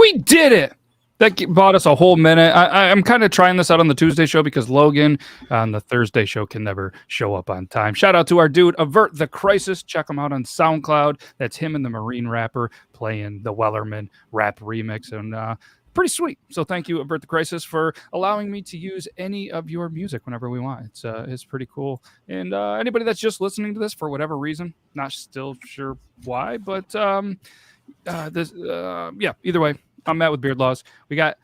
We did it. That bought us a whole minute. I'm kind of trying this out on the Tuesday show because Logan on the Thursday show can never show up on time. Shout out to our dude, Avert the Crisis. Check him out on SoundCloud. That's him and the Marine Rapper playing the Wellerman rap remix. And pretty sweet. So thank you, Avert the Crisis, for allowing me to use any of your music whenever we want. It's pretty cool. And anybody that's just listening to this for whatever reason, not still sure why, but either way. I'm Matt with Beard Laws. We got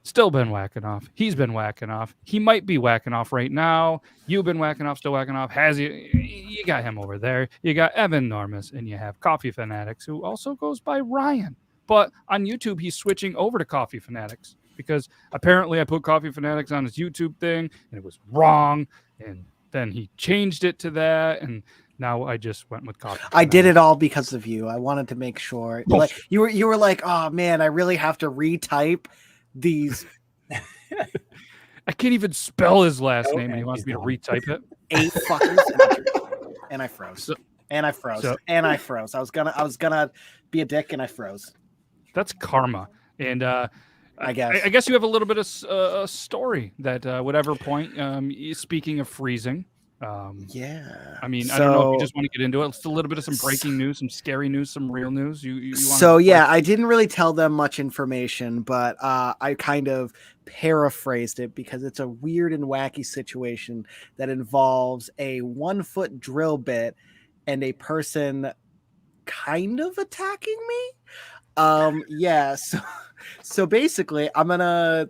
still been whacking off. He's been whacking off. He might be whacking off right now. You've been whacking off, still whacking off. You got him over there. You got Evan Normus, and you have Coffee Fanatics, who also goes by Ryan. But on YouTube, he's switching over to Coffee Fanatics because apparently I put Coffee Fanatics on his YouTube thing, and it was wrong. And then he changed it to that, and now I just went with Coffee Fanatics. I did it all because of you. I wanted to make sure. Like you were like, oh man, I really have to retype these. I can't even spell his last name, and he wants me to retype it. 8 fuckers, and I froze. And I froze. I was gonna be a dick, and I froze. That's karma. And I guess you have a little bit of a story that whatever point. Speaking of freezing. Yeah. I mean, I don't know if you just want to get into it. It's a little bit of some breaking news, some scary news, some real news. I didn't really tell them much information, but I kind of paraphrased it because it's a weird and wacky situation that involves a 1-foot drill bit and a person kind of attacking me. So basically I'm gonna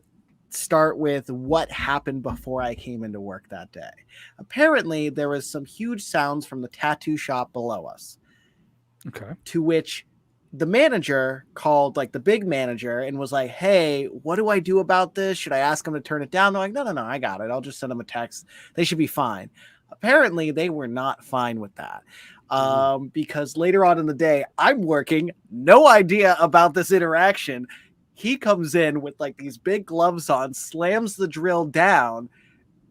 start with what happened before I came into work that day. Apparently, there was some huge sounds from the tattoo shop below us. Okay. To which the manager called, like the big manager, and was like, "Hey, what do I do about this? Should I ask them to turn it down?" They're like, "No, I got it. I'll just send them a text. They should be fine." Apparently, they were not fine with that. Because later on in the day, I'm working, no idea about this interaction. He comes in with like these big gloves on, slams the drill down,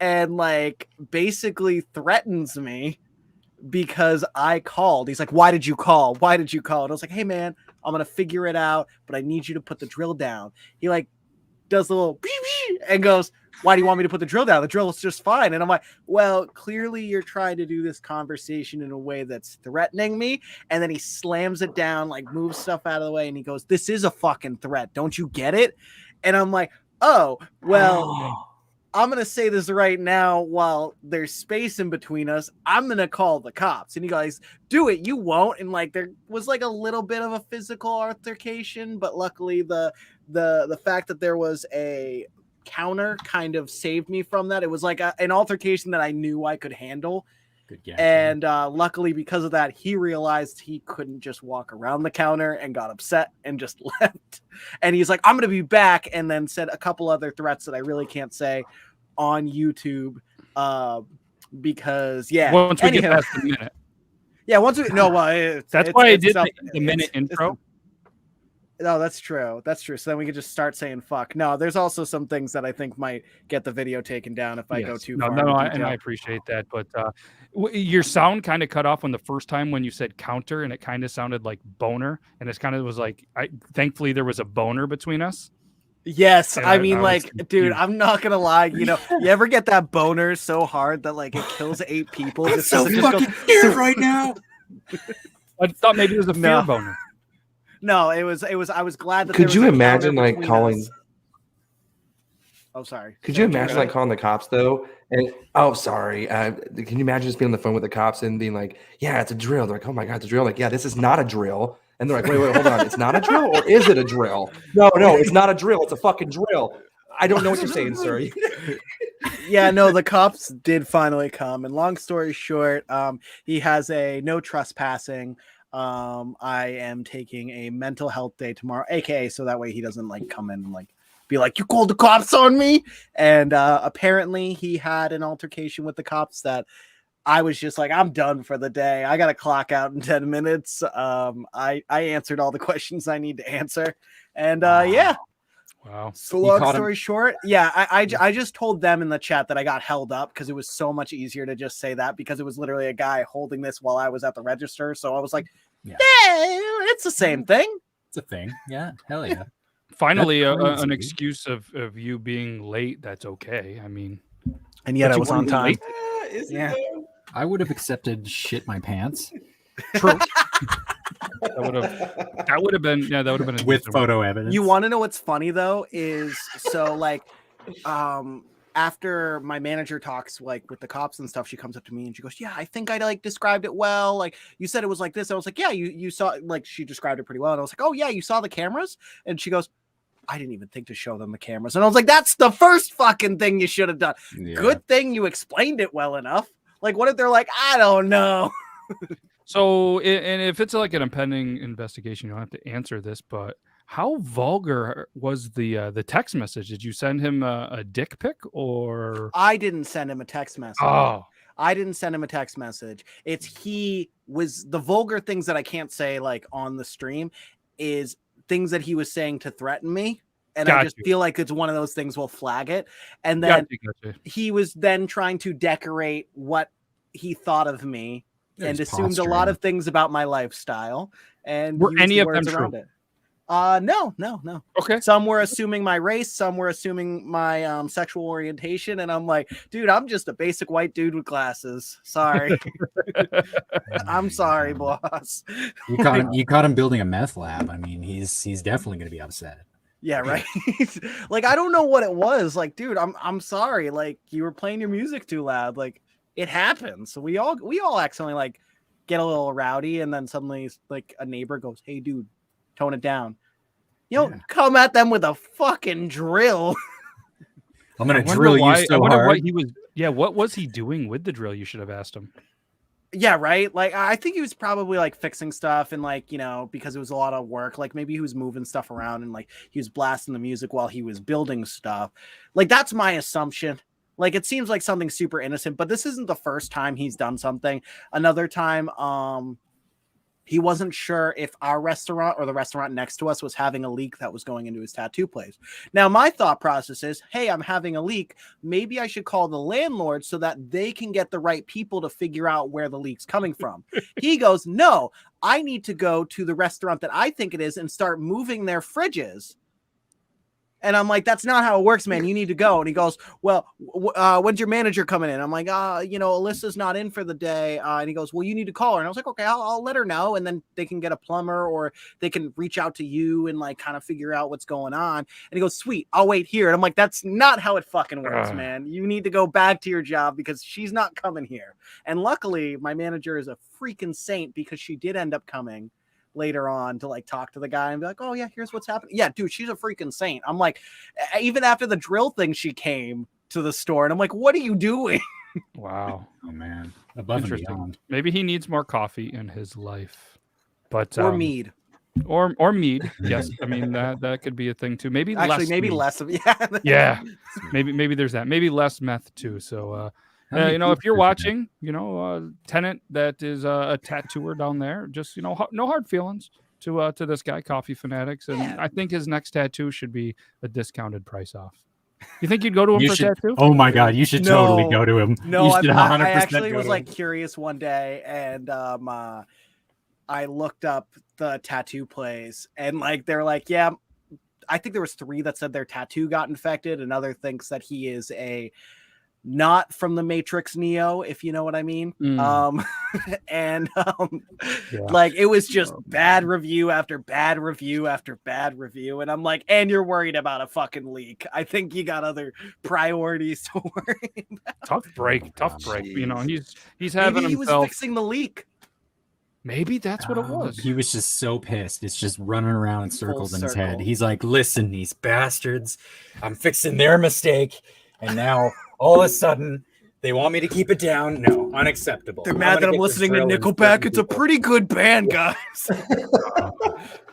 and like basically threatens me because I called. He's like, "Why did you call? Why did you call?" And I was like, "Hey man, I'm gonna figure it out, but I need you to put the drill down." He like does a little and goes, "Why do you want me to put the drill down? The drill is just fine." And I'm like, "Well, clearly you're trying to do this conversation in a way that's threatening me." And then he slams it down, like moves stuff out of the way, and he goes, "This is a fucking threat. Don't you get it?" And I'm like, "Oh, well, I'm going to say this right now while there's space in between us. I'm going to call the cops." And he goes, "Do it. You won't." And like, there was like a little bit of a physical altercation, but luckily the fact that there was a counter kind of saved me from that. It was like an altercation that I knew I could handle. Good game. And luckily, because of that, he realized he couldn't just walk around the counter and got upset and just left. And he's like, "I'm going to be back," and then said a couple other threats that I really can't say on YouTube because, Once we get past the minute. Yeah, once we... No, well... That's why I did the minute intro. No, that's true. That's true. So then we could just start saying fuck. No, there's also some things that I think might get the video taken down if I go too far. No, and I appreciate that. But your sound kind of cut off when the first time when you said counter, and it kind of sounded like boner. And it's kind of was like, thankfully there was a boner between us. Yes, I mean, like, dude, I'm not gonna lie. You know, you ever get that boner so hard that like it kills 8 people? I'm so fucking scared right now. I thought maybe it was a fear boner. No, it was. I was glad that. Could you imagine like calling? Oh, sorry. Could you imagine like calling the cops though? And sorry. Can you imagine just being on the phone with the cops and being like, "Yeah, it's a drill." They're like, "Oh my god, it's a drill." Like, "Yeah, this is not a drill." And they're like, wait, hold on. It's not a drill, or is it a drill? No, it's not a drill. It's a fucking drill. I don't know what you're saying, sir. Yeah, no, the cops did finally come. And long story short, he has a no trespassing. I am taking a mental health day tomorrow, aka so that way he doesn't like come in and like be like, "You called the cops on me." And apparently he had an altercation with the cops that I was just like, "I'm done for the day. I got to clock out in 10 minutes. I answered all the questions I need to answer. And yeah. Wow. So long story short, yeah, I just told them in the chat that I got held up because it was so much easier to just say that because it was literally a guy holding this while I was at the register. So I was like, yeah, it's the same thing. It's a thing. Yeah. Hell yeah. Finally, That's an crazy. excuse of you being late. That's okay. I mean, And yet but I you was on weren't time. late. Is it Yeah. though? I would have accepted shit my pants True. That would have been a with decent one. photo evidence. You want to know what's funny though is so like after my manager talks like with the cops and stuff, she comes up to me and she goes, "Yeah, I think I like described it well. Like you said it was like this." I was like, "Yeah, you saw," like she described it pretty well. And I was like, "Oh yeah, you saw the cameras?" And she goes, "I didn't even think to show them the cameras." And I was like, "That's the first fucking thing you should have done. Yeah. Good thing you explained it well enough." Like, what if they're like, "I don't know." So, and if it's like an impending investigation, you don't have to answer this, but how vulgar was the text message? Did you send him a dick pic or? I didn't send him a text message. Oh, I didn't send him a text message. It's he was the vulgar things that I can't say like on the stream is things that he was saying to threaten me. And I Got just you. feel like it's one of those things we'll flag it. And then gotcha. he was then trying to decorate what he thought of me and There's assumed a lot of things about my lifestyle. And Were used any the of them words true? around it. No. Okay. Some were assuming my race, some were assuming my sexual orientation, and I'm like, dude, I'm just a basic white dude with glasses. Sorry. I'm sorry, boss. You caught him building a meth lab. I mean, he's definitely going to be upset. Yeah, right. Like, I don't know what it was. Like, dude, I'm sorry. Like, you were playing your music too loud. Like, it happens. So we all accidentally like get a little rowdy, and then suddenly like a neighbor goes, "Hey, dude, tone it down." You don't come at them with a fucking drill. I'm going to drill you so I wonder hard. what he was. Yeah, what was he doing with the drill? You should have asked him. Yeah, right. Like, I think he was probably like fixing stuff and like, you know, because it was a lot of work. Like maybe he was moving stuff around and like he was blasting the music while he was building stuff. Like that's my assumption. Like it seems like something super innocent, but this isn't the first time he's done something. Another time, he wasn't sure if our restaurant or the restaurant next to us was having a leak that was going into his tattoo place. Now, my thought process is, hey, I'm having a leak. Maybe I should call the landlord so that they can get the right people to figure out where the leak's coming from. He goes, no, I need to go to the restaurant that I think it is and start moving their fridges. And I'm like, that's not how it works, man. You need to go. And he goes, well, when's your manager coming in? I'm like, you know, Alyssa's not in for the day. And he goes, well, you need to call her. And I was like, okay, I'll let her know. And then they can get a plumber or they can reach out to you and like kind of figure out what's going on. And he goes, sweet, I'll wait here. And I'm like, that's not how it fucking works, man. You need to go back to your job because she's not coming here. And luckily, my manager is a freaking saint because she did end up coming later on to like talk to the guy and be like, oh yeah, here's what's happening. Yeah, dude, she's a freaking saint. I'm like, even after the drill thing, she came to the store and I'm like, what are you doing? Wow. Oh man, above and Interesting. beyond. Maybe he needs more coffee in his life, but Or mead. or mead. Yes, I mean that could be a thing too. Maybe Actually, maybe mead. less of Yeah, maybe there's that. Maybe less meth too. So you know, if you're watching, you know, tenant that is a tattooer down there, just, you know, no hard feelings to this guy, Coffee Fanatics, and I think his next tattoo should be a discounted price off. You think you'd go to him for a tattoo? Oh my god, you should totally go to him. No, you should I actually was like curious one day, and I looked up the tattoo place, and like they're like, yeah, I think there was 3 that said their tattoo got infected. Another thinks that he is not from the Matrix Neo, if you know what I mean. And like it was just bad review after bad review after bad review. And I'm like, and you're worried about a fucking leak. I think you got other priorities to worry about. Tough break. Jeez. You know, he's having Maybe he himself. was fixing the leak. Maybe that's what it was. He was just so pissed. It's just running around in circles in his head. circle. He's like, listen, these bastards, I'm fixing their mistake. And now all of a sudden they want me to keep it down. No, unacceptable. They're mad that I'm listening to Nickelback. It's a pretty good band, guys.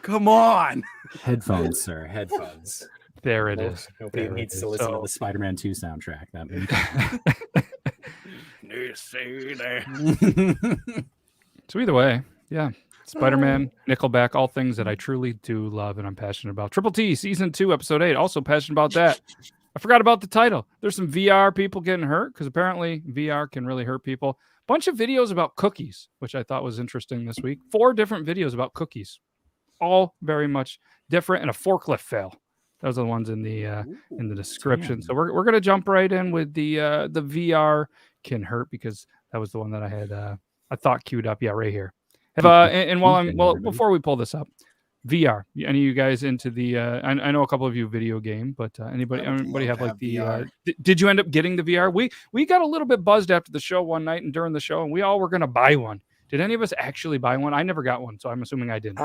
Come on. Headphones, sir. Headphones. There it is. Nobody There needs it to is. listen So- to the Spider-Man 2 soundtrack. That So either way, yeah. Spider-Man, Nickelback, all things that I truly do love and I'm passionate about. Triple T, Season 2, Episode 8, also passionate about that. I forgot about the title. There's some VR people getting hurt because apparently VR can really hurt people. Bunch of videos about cookies, which I thought was interesting this week. 4 different videos about cookies, all very much different, and a forklift fail. Those are the ones in the description. So we're gonna jump right in with the VR can hurt, because that was the one that I had I thought queued up. Yeah, right here. Before we pull this up, VR. Any of you guys into the? I know a couple of you video game, but anybody have like the? Did you end up getting the VR? We got a little bit buzzed after the show one night and during the show, and we all were gonna buy one. Did any of us actually buy one? I never got one, so I'm assuming I didn't.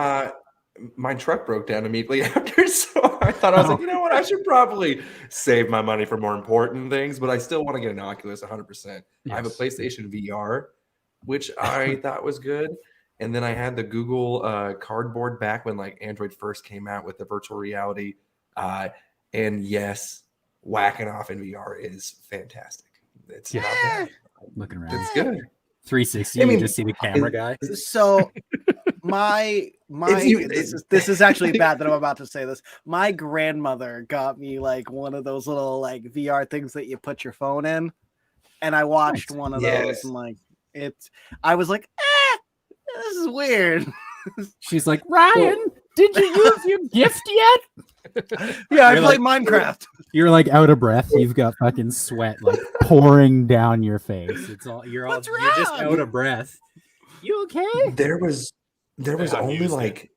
My truck broke down immediately after, so I thought, I was like, you know what, I should probably save my money for more important things, but I still want to get an Oculus 100%. Yes. I have a PlayStation VR, which I thought was good. And then I had the Google Cardboard back when like Android first came out with the virtual reality. And yes, whacking off in VR is fantastic. It's not bad. Looking around. It's good. 360. You just see the camera guy. So this is actually bad that I'm about to say this. My grandmother got me like one of those little like VR things that you put your phone in, and I watched one of those, and like I was like, this is weird. She's like, Ryan, did you use your gift yet? Yeah, I played Minecraft. You're like out of breath. You've got fucking sweat like pouring down your face. You're just out of breath. You okay? There was only like,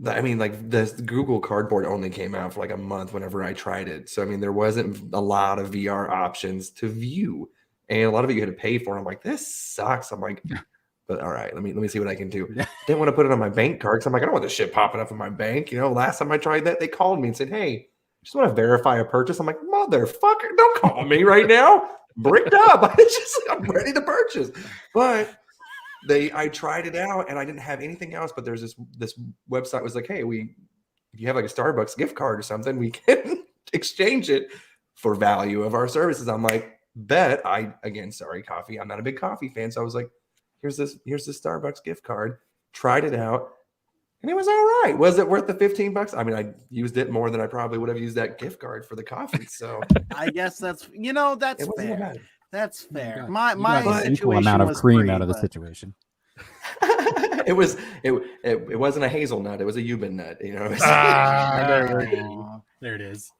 the Google Cardboard only came out for like a month whenever I tried it. So I mean, there wasn't a lot of VR options to view, and a lot of it you had to pay for. I'm like, this sucks. I'm like, but all right, let me see what I can do. Didn't want to put it on my bank card, so I'm like, I don't want this shit popping up in my bank. You know, last time I tried that, they called me and said, hey, just want to verify a purchase. I'm like, motherfucker, don't call me right now. Bricked up. I'm ready to purchase. But I tried it out and I didn't have anything else. But there's this website was like, hey, if you have like a Starbucks gift card or something, we can exchange it for value of our services. I'm like, bet. Sorry, coffee. I'm not a big coffee fan. So I was like, here's this Starbucks gift card. Tried it out. And it was all right. Was it worth the $15? I mean, I used it more than I probably would have used that gift card for the coffee. So I guess that's fair. That's fair. My situation equal amount of cream out of the situation. It wasn't a hazelnut. It was a Euban nut. You know. There it is.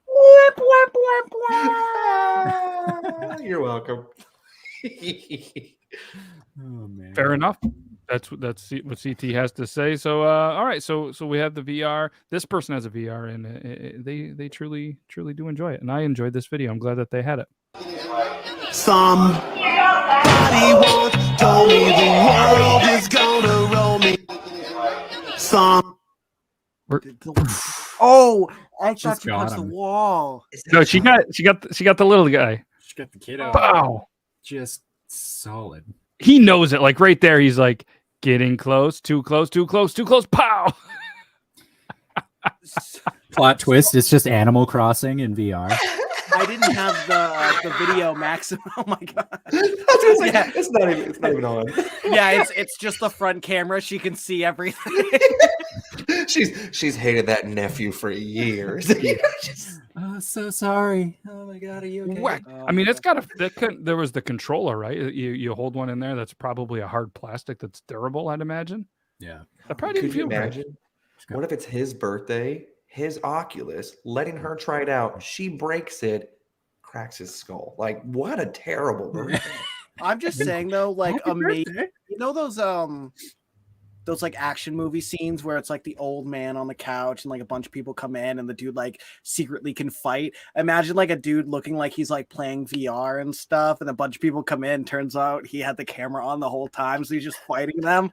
You're welcome. Oh man. Fair enough. That's what CT has to say. So all right, so we have the VR. This person has a VR, and they truly do enjoy it, and I enjoyed this video. I'm glad that they had it. Somebody once told me the world is gonna roll me. I thought you punched the wall. No, she got the little guy. She got the kid out. Wow. Just solid. He knows it. Like right there, he's like getting close, too close, too close, too close. Pow! Plot twist: it's just Animal Crossing in VR. I didn't have the video maximum. Oh my god! Yeah. It's not even on. Yeah, it's just the front camera. She can see everything. She's hated that nephew for years. Oh, so sorry. Oh my god, are you okay? Whack. I mean, it's got there was the controller, right? You hold one in there. That's probably a hard plastic that's durable, I'd imagine. Yeah. That probably didn't feel imagine? Right. What if it's his birthday? His Oculus, letting her try it out. She breaks it, cracks his skull. Like, what a terrible birthday. I'm just saying though, like amazing. You know those like action movie scenes where it's like the old man on the couch and like a bunch of people come in and the dude like secretly can fight. Imagine like a dude looking like he's like playing VR and stuff, and a bunch of people come in. Turns out he had the camera on the whole time, so he's just fighting them.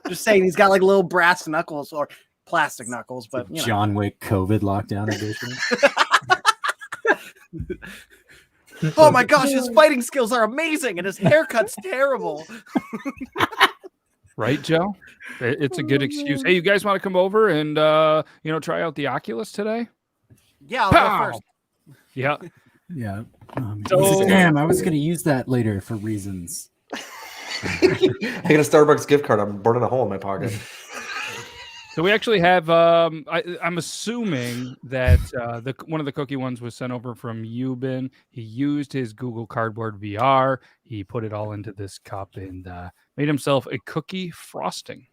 Just saying, he's got like little brass knuckles or plastic knuckles, but you know. John Wick COVID lockdown edition. Oh my gosh, his fighting skills are amazing and his haircut's terrible. Right, Joe? It's a good excuse. Hey, you guys want to come over and try out the Oculus today? Yeah, I'll go first. Yeah. Yeah. Damn, I was gonna use that later for reasons. I got a Starbucks gift card. I'm burning a hole in my pocket. So we actually have. I'm assuming that one of the cookie ones was sent over from Euban. He used his Google Cardboard VR. He put it all into this cup and made himself a cookie frosting.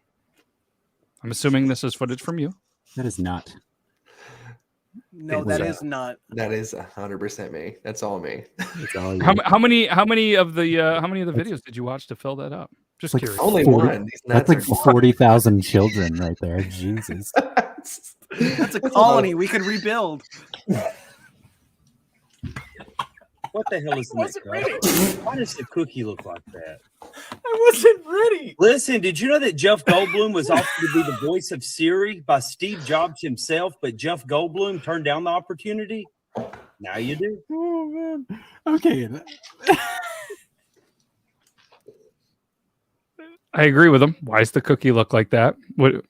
I'm assuming this is footage from you. That is not. No, that is not. That is 100% me. That's all me. It's all you. How many of the videos did you watch to fill that up? Just Like curious. Only 40 one. These That's nuts like are 40,000 children right there. Jesus. That's a colony we could rebuild. What the hell is wasn't that? Why does the cookie look like that? I wasn't ready. Listen, did you know that Jeff Goldblum was offered to be the voice of Siri by Steve Jobs himself, but Jeff Goldblum turned down the opportunity? Now you do. Oh man. Okay. I agree with him. Why does the cookie look like that? What?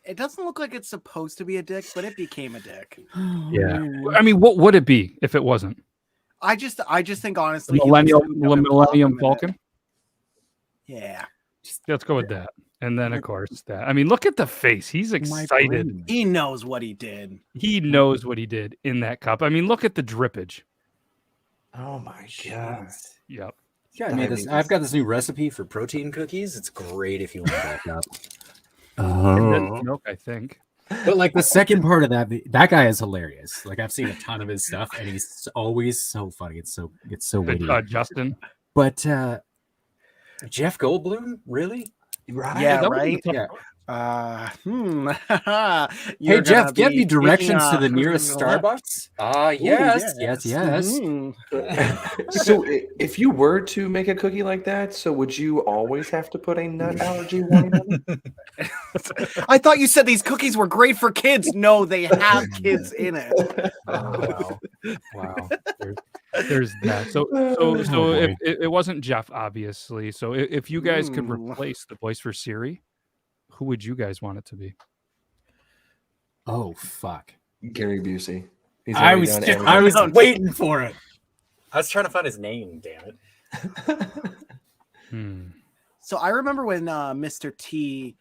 It doesn't look like it's supposed to be a dick, but it became a dick. Yeah. I mean, what would it be if it wasn't? I just think The honestly, he Millennium looks like a compliment. Falcon. Yeah, Let's go with that. And then of course that. I mean, look at the face. He's excited. he knows what he did. He knows what he did in that cup. I mean, look at the drippage. Oh my god. Yep. Yeah, I've got this new recipe for protein cookies. It's great if you want to back up. Oh. Milk, I think. But like the second part of that guy is hilarious. Like I've seen a ton of his stuff, and he's always so funny. It's so witty. Justin. But Jeff Goldblum, really? Right. Yeah, that was right. a tough part. hey Jeff, get me directions to the nearest Starbucks. Yes. Yes. Mhm. So if you were to make a cookie like that, so would you always have to put a nut allergy warning on it? I thought you said these cookies were great for kids. No, they have kids in it. Oh, wow. There's that. So boy. if it wasn't Jeff, obviously. So if you guys could replace the voice for Siri, who would you guys want it to be? Oh fuck! Gary Busey. He's I already was done just, everything. I was waiting for it. I was trying to find his name, damn it. So I remember when Mr. T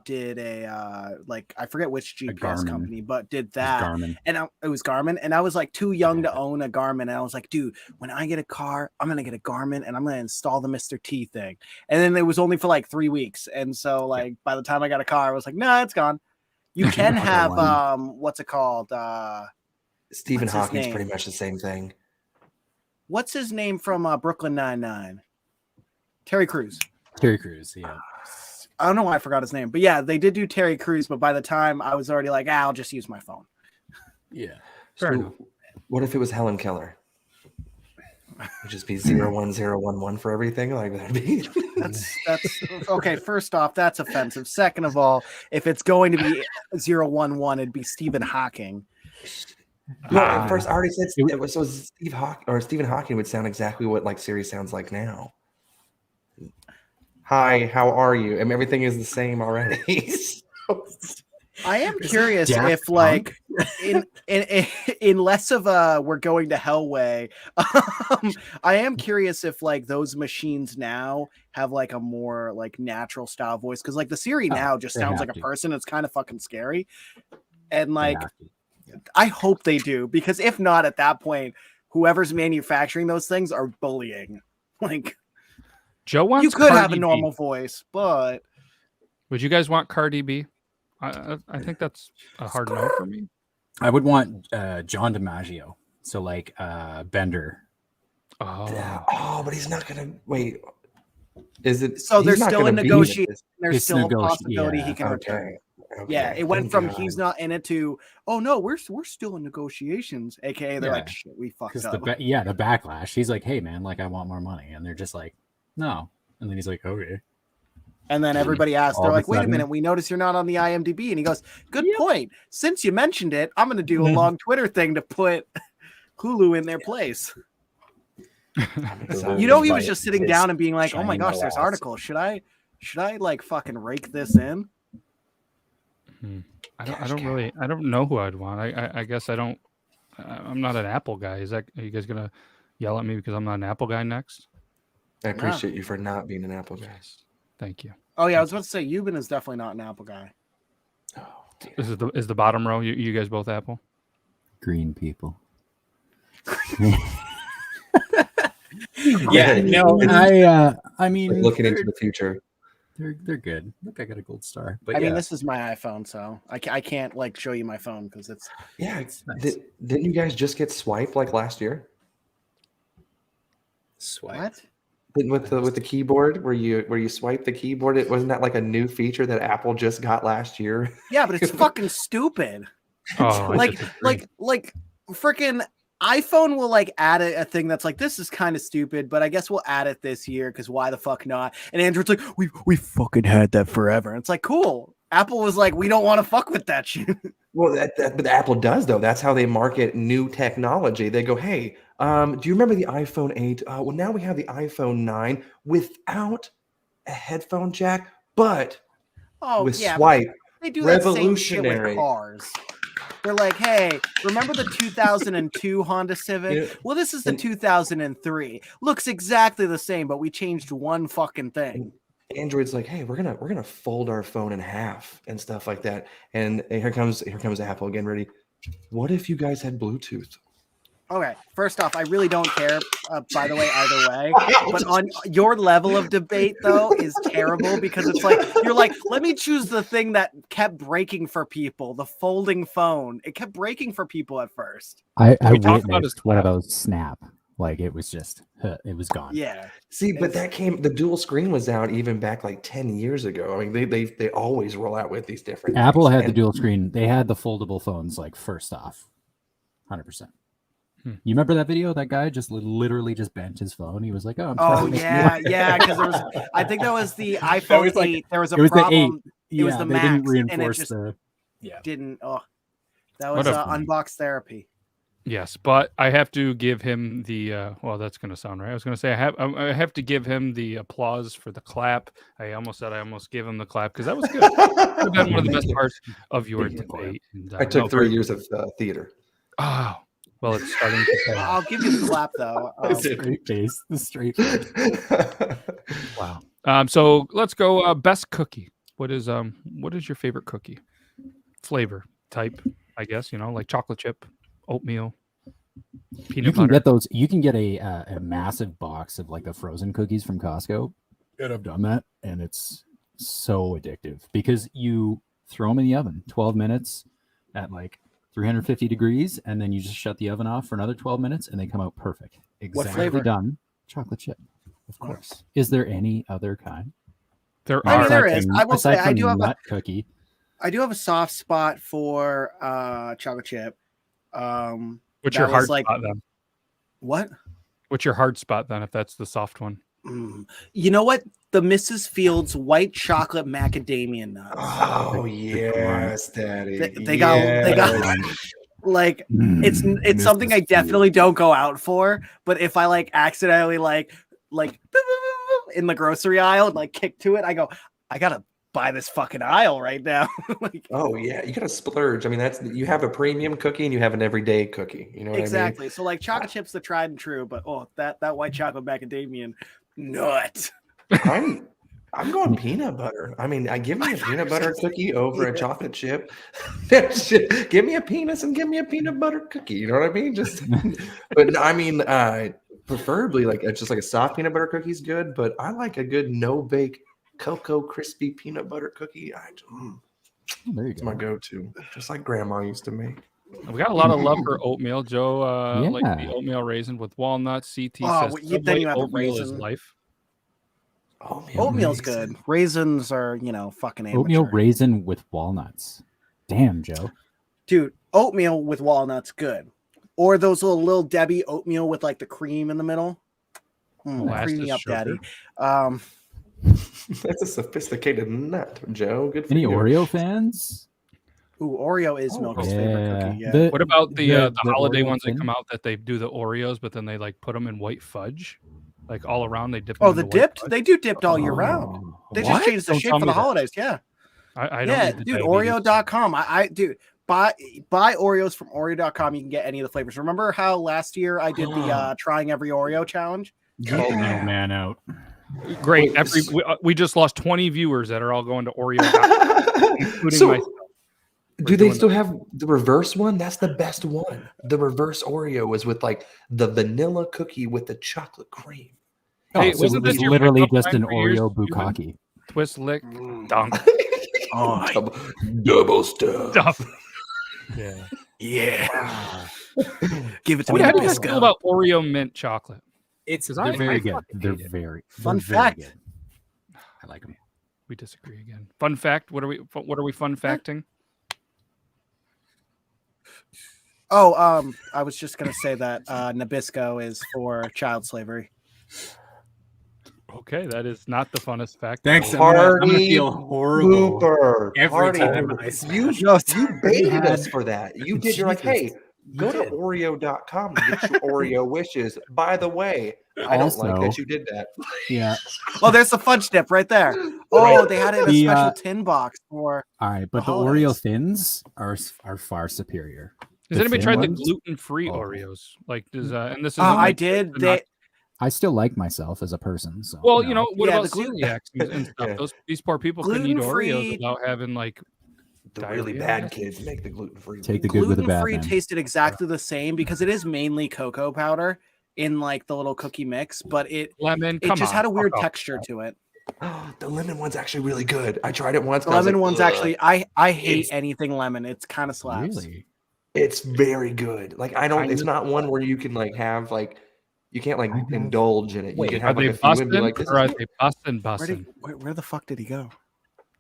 did a like I forget which GPS Garmin. company, but did that. Garmin. And it was Garmin, and I was like too young to own a Garmin, and I was like, dude, when I get a car, I'm gonna get a Garmin, and I'm gonna install the Mr. T thing. And then it was only for like 3 weeks, and so like by the time I got a car, I was like, nah, it's gone. You can have what's it called? Stephen what's his Hawking's name? pretty much the same thing. What's his name from Brooklyn Nine-Nine? Terry Crews. Terry Crews, yeah. I don't know why I forgot his name, but yeah, they did do Terry Crews. But by the time I was already like, I'll just use my phone. Yeah. Fair So enough. what if it was Helen Keller? It'd just be 01011 for everything. Like that'd be That's okay. First off, that's offensive. Second of all, if it's going to be 011, it'd be Stephen Hawking. No, at first I already said it was so Stephen Hawking would sound exactly what like Siri sounds like now. Hi, how are you? I mean, everything is the same already. I am curious Daft if, like, in less of a we're going to hell way, I am curious if like those machines now have like a more like natural style voice, because like the Siri now just they sounds have like a to. person. It's kind of fucking scary, and They like have to. I hope they do, because if not, at that point, whoever's manufacturing those things are bullying. Like, Joe wants you could have Cardi a B. normal voice, but Would you guys want Cardi B? I think that's a hard no for me. I would want John DiMaggio. So like Bender. Oh, Yeah. Oh, but he's not gonna wait. Is it so he's they're not still gonna in be negotiation. this- There's It's still a negoti- possibility yeah, he can return. Okay. Yeah, it went Thank from God. he's not in it to, oh no, we're still in negotiations. AKA they're Yeah. like, shit, we fucked Because up. the backlash. He's like, hey man, like I want more money, and they're just like, no. And then he's like, okay. And then everybody asks, All they're of a like, wait a sudden- minute, we noticed you're not on the IMDb. And he goes, good point. Since you mentioned it, I'm going to do a long Twitter thing to put Hulu in their place. I'm excited. You know, he was Right. just sitting His down and being like, oh my shiny gosh, there's no ass. articles. Should I like fucking rake this in? I don't know who I'd want. I guess I don't. I'm not an Apple guy. Are you guys gonna yell at me because I'm not an Apple guy next? I appreciate you for not being an Apple guy. Yes. Thank you. Oh yeah, I was about to say, Euban is definitely not an Apple guy. Oh, dear. This is the bottom row. You guys both Apple. Green people. Yeah, no, I mean, Like looking into the future. They're good. Look, I got a gold star. But I yeah, mean, this is my iPhone, so I can't like show you my phone because it's Yeah. it's nice. Didn't you guys just get swiped like last year? Swipe. what? With the keyboard where you swipe the keyboard, it wasn't that like a new feature that Apple just got last year? Yeah, but it's fucking stupid. Oh, I like disagree. like freaking iPhone will like add a thing that's like this is kind of stupid, but I guess we'll add it this year because why the fuck not? And Android's like we fucking had that forever. And it's like cool. Apple was like we don't want to fuck with that shit. Well, but Apple does though. That's how they market new technology. They go, "Hey, do you remember the iPhone 8? Well, now we have the iPhone 9 without a headphone jack, but Oh with yeah, but swipe." they do that same shit with Revolutionary. cars. They're like, hey, remember the 2002 Honda Civic? Yeah. Well, this is the And- 2003. Looks exactly the same, but we changed one fucking thing. Android's like, "Hey, we're gonna fold our phone in half and stuff like that." And here comes Apple again. Ready? What if you guys had Bluetooth? Okay, first off, I really don't care, by the way, either way. But on your level of debate, though, is terrible because it's like, you're like, let me choose the thing that kept breaking for people, the folding phone. It kept breaking for people at first. I we talk about his witnessed one of clap? those snap. Like it was just, it was gone. Yeah. See, but It's- the dual screen was out even back like 10 years ago. I mean, they always roll out with these different Apple things. had the And- dual screen. They had the foldable phones like first off, 100%. Hmm. You remember that video? That guy just literally just bent his phone. He was like, "Oh, I'm Oh trying to make yeah, more." because there was. I think that was the iPhone was like- 8. There was a it was the 8. problem. It was Yeah, the they Max, didn't and it reinforce just the. didn't. Oh, that What was a- unbox therapy. Yes, but I have to give him the well, that's going to sound right. I was going to say I have to give him the applause for the clap. I almost gave him the clap because that was good. That would have been one of the best parts of your Thank you. debate. And, I took no, 3 very- years of theater. Oh, well, it's starting to pay off. I'll give you the clap though. The straight face. The straight face. Wow. So let's go best cookie. What is your favorite cookie? Flavor type, I guess, like chocolate chip, oatmeal, peanut You can butter. get those. You can get a massive box of like the frozen cookies from Costco. And I've done that, and it's so addictive because you throw them in the oven 12 minutes at like 350 degrees, and then you just shut the oven off for another 12 minutes, and they come out perfect. Exactly flavor? done. Chocolate chip, of course. Is there any other kind? There I mean, are. there is. I will say, aside I from do have a nut cookie. I do have a soft spot for chocolate chip. What's that your was hard like- spot then? What? What's your hard spot then? If that's the soft one. You know what? The Mrs. Fields white chocolate macadamia nuts. Oh yes, Daddy. They got like it's something I definitely don't go out for. But if I like accidentally like in the grocery aisle and like kick to it, I go, I gotta buy this fucking aisle right now. Like, Oh yeah, you gotta splurge. I mean, you have a premium cookie and you have an everyday cookie. You know what exactly. So like chocolate chips, the tried and true, but that white chocolate macadamia nut. I mean? I'm going peanut butter. I mean, I give me a peanut butter cookie over a chocolate chip. Give me a penis and give me a peanut butter cookie. You know what I mean? But I mean, preferably like just like a soft peanut butter cookie is good. But I like a good no bake cocoa crispy peanut butter cookie. There you It's my go. go-to, just like Grandma used to make. We got a lot of love for oatmeal. Joe, like the Yeah. oatmeal raisin with walnuts. CT Oh, says well, then Subway you have a oatmeal is raisin. life. Oatmeal's good. Raisins are, fucking amateur. Oatmeal raisin with walnuts. Damn, Joe. Dude, oatmeal with walnuts, good. Or those little Debbie oatmeal with like the cream in the middle. Molasses Cream me up, sugar. daddy. That's a sophisticated nut, Joe. Good for Any you. Oreo fans? Ooh, Oreo is Oh, Milk's favorite cookie. Yeah. The- What about the holiday Oreo ones that thin? come out that they do the Oreos, but then they like put them in white fudge, like all around? They dip. Them Oh, in the white dipped? fudge? They do dipped all year round. Oh, They What? just changed the Don't shit tell for me the that. holidays. Yeah. I don't Yeah, need the dude, diabetes. Oreo.com. Dude, buy Oreos from Oreo.com. You can get any of the flavors. Remember how last year I did the trying every Oreo challenge? Oh, Yeah. man out. Great. Wait, We just lost 20 viewers that are all going to Oreo, including So- myself. Do they doing still have the reverse one? That's the best one. The reverse Oreo is with like the vanilla cookie with the chocolate cream. Hey, so wasn't it was this your literally pickup just line an for years, Oreo Cuban? bukkake. twist, lick, dunk. Oh, Double stuff. Stuff. Yeah. yeah. Give it to How me, do you guys feel Nabisco. about Oreo mint chocolate? It's 'Cause They're very good. fucking They're hate it. very Fun they're very fact. good. I like them. We disagree again. Fun fact. What are we fun facting? Oh, I was just gonna say that Nabisco is for child slavery. Okay, that is not the funnest fact. Thanks. I'm Party gonna feel horrible Pooper. every Party time pooper. I smash. You No, baited had- us for that. You did. You're like, hey, Jesus, go to did. Oreo.com to get your Oreo wishes. By the way, I don't like Also- that you did that. Yeah. Oh, there's the fudge dip right there. Oh, they had it in a The, special tin box for. All right, but The the Oreo holidays. thins are far superior. Has The anybody thin tried the ones? gluten-free Oh. Oreos? Like, does and this is I did. They I still like myself as a person. So Well, you know, what Yeah, about the gluten- celiacs and stuff? Yeah. These poor people couldn't eat Oreos Gluten-free- without having like The really diarrhea, I bad guess. kids make the gluten-free. take the good with the bad. gluten-free Man. tasted exactly the same because it is mainly cocoa powder in like the little cookie mix, but it lemon. it Come just on, had a weird fuck off. texture to it. The lemon one's actually really good. I tried it once. The and I was lemon like, one's "Ugh." actually I hate It's- anything lemon. It's kind of slaps. Really? It's very good. Like I don't. It's not one where you can like have like you can't like indulge in it. You Wait, can are have they like a few and be busting like, this or is are good. they busting? Where the fuck did he go?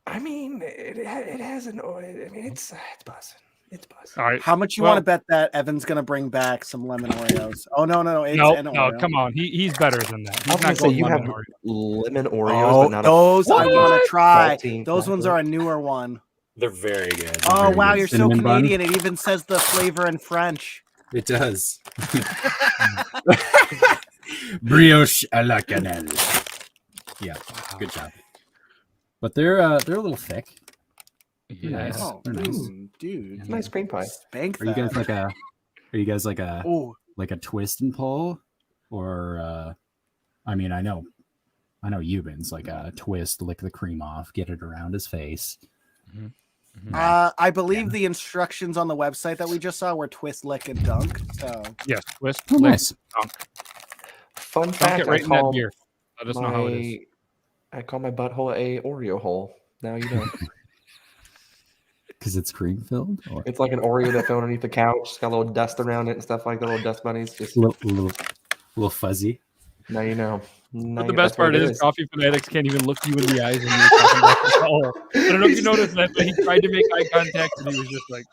I mean, it has an. I mean, it's busting. It's busting. All right. How much you Well- want to bet that Evan's gonna bring back some lemon Oreos? Oh no, it's No, an no, Oreo. come on. He's better than that. I He's was gonna not say going you have lemon Oreo. lemon Oreos, Oh, but not those I want What? to try. saltine Those ones flavor. are a newer one. They're very good. Oh very wow, good. you're so Cinnamon bun? Canadian. It even says the flavor in French. It does. Brioche à la cannelle. Yeah. Good job. But they're a little thick. Yes. Nice. Oh, They're nice. dude. It's nice cream pie. Spank Are you guys that. like a? Are you guys like a Oh, like a twist and pull, or? I mean, I know Euban's like a twist, lick the cream off, get it around his face. I believe the instructions on the website that we just saw were twist, lick, and dunk. So Yes. Twist. Oh, lick, nice. dunk. Fun Dunk fact: it right I in that call beer. Let us know how it is. I call my butthole a Oreo hole. Now you know. Because it's cream filled. Or It's like an Oreo that fell underneath the couch. It's got a little dust around it and stuff like the little dust bunnies. Just little fuzzy. now you know. But the best part is, coffee fanatics can't even look you in the eyes when you're talking about the hole. I don't know if you noticed that, but he tried to make eye contact and he was just like,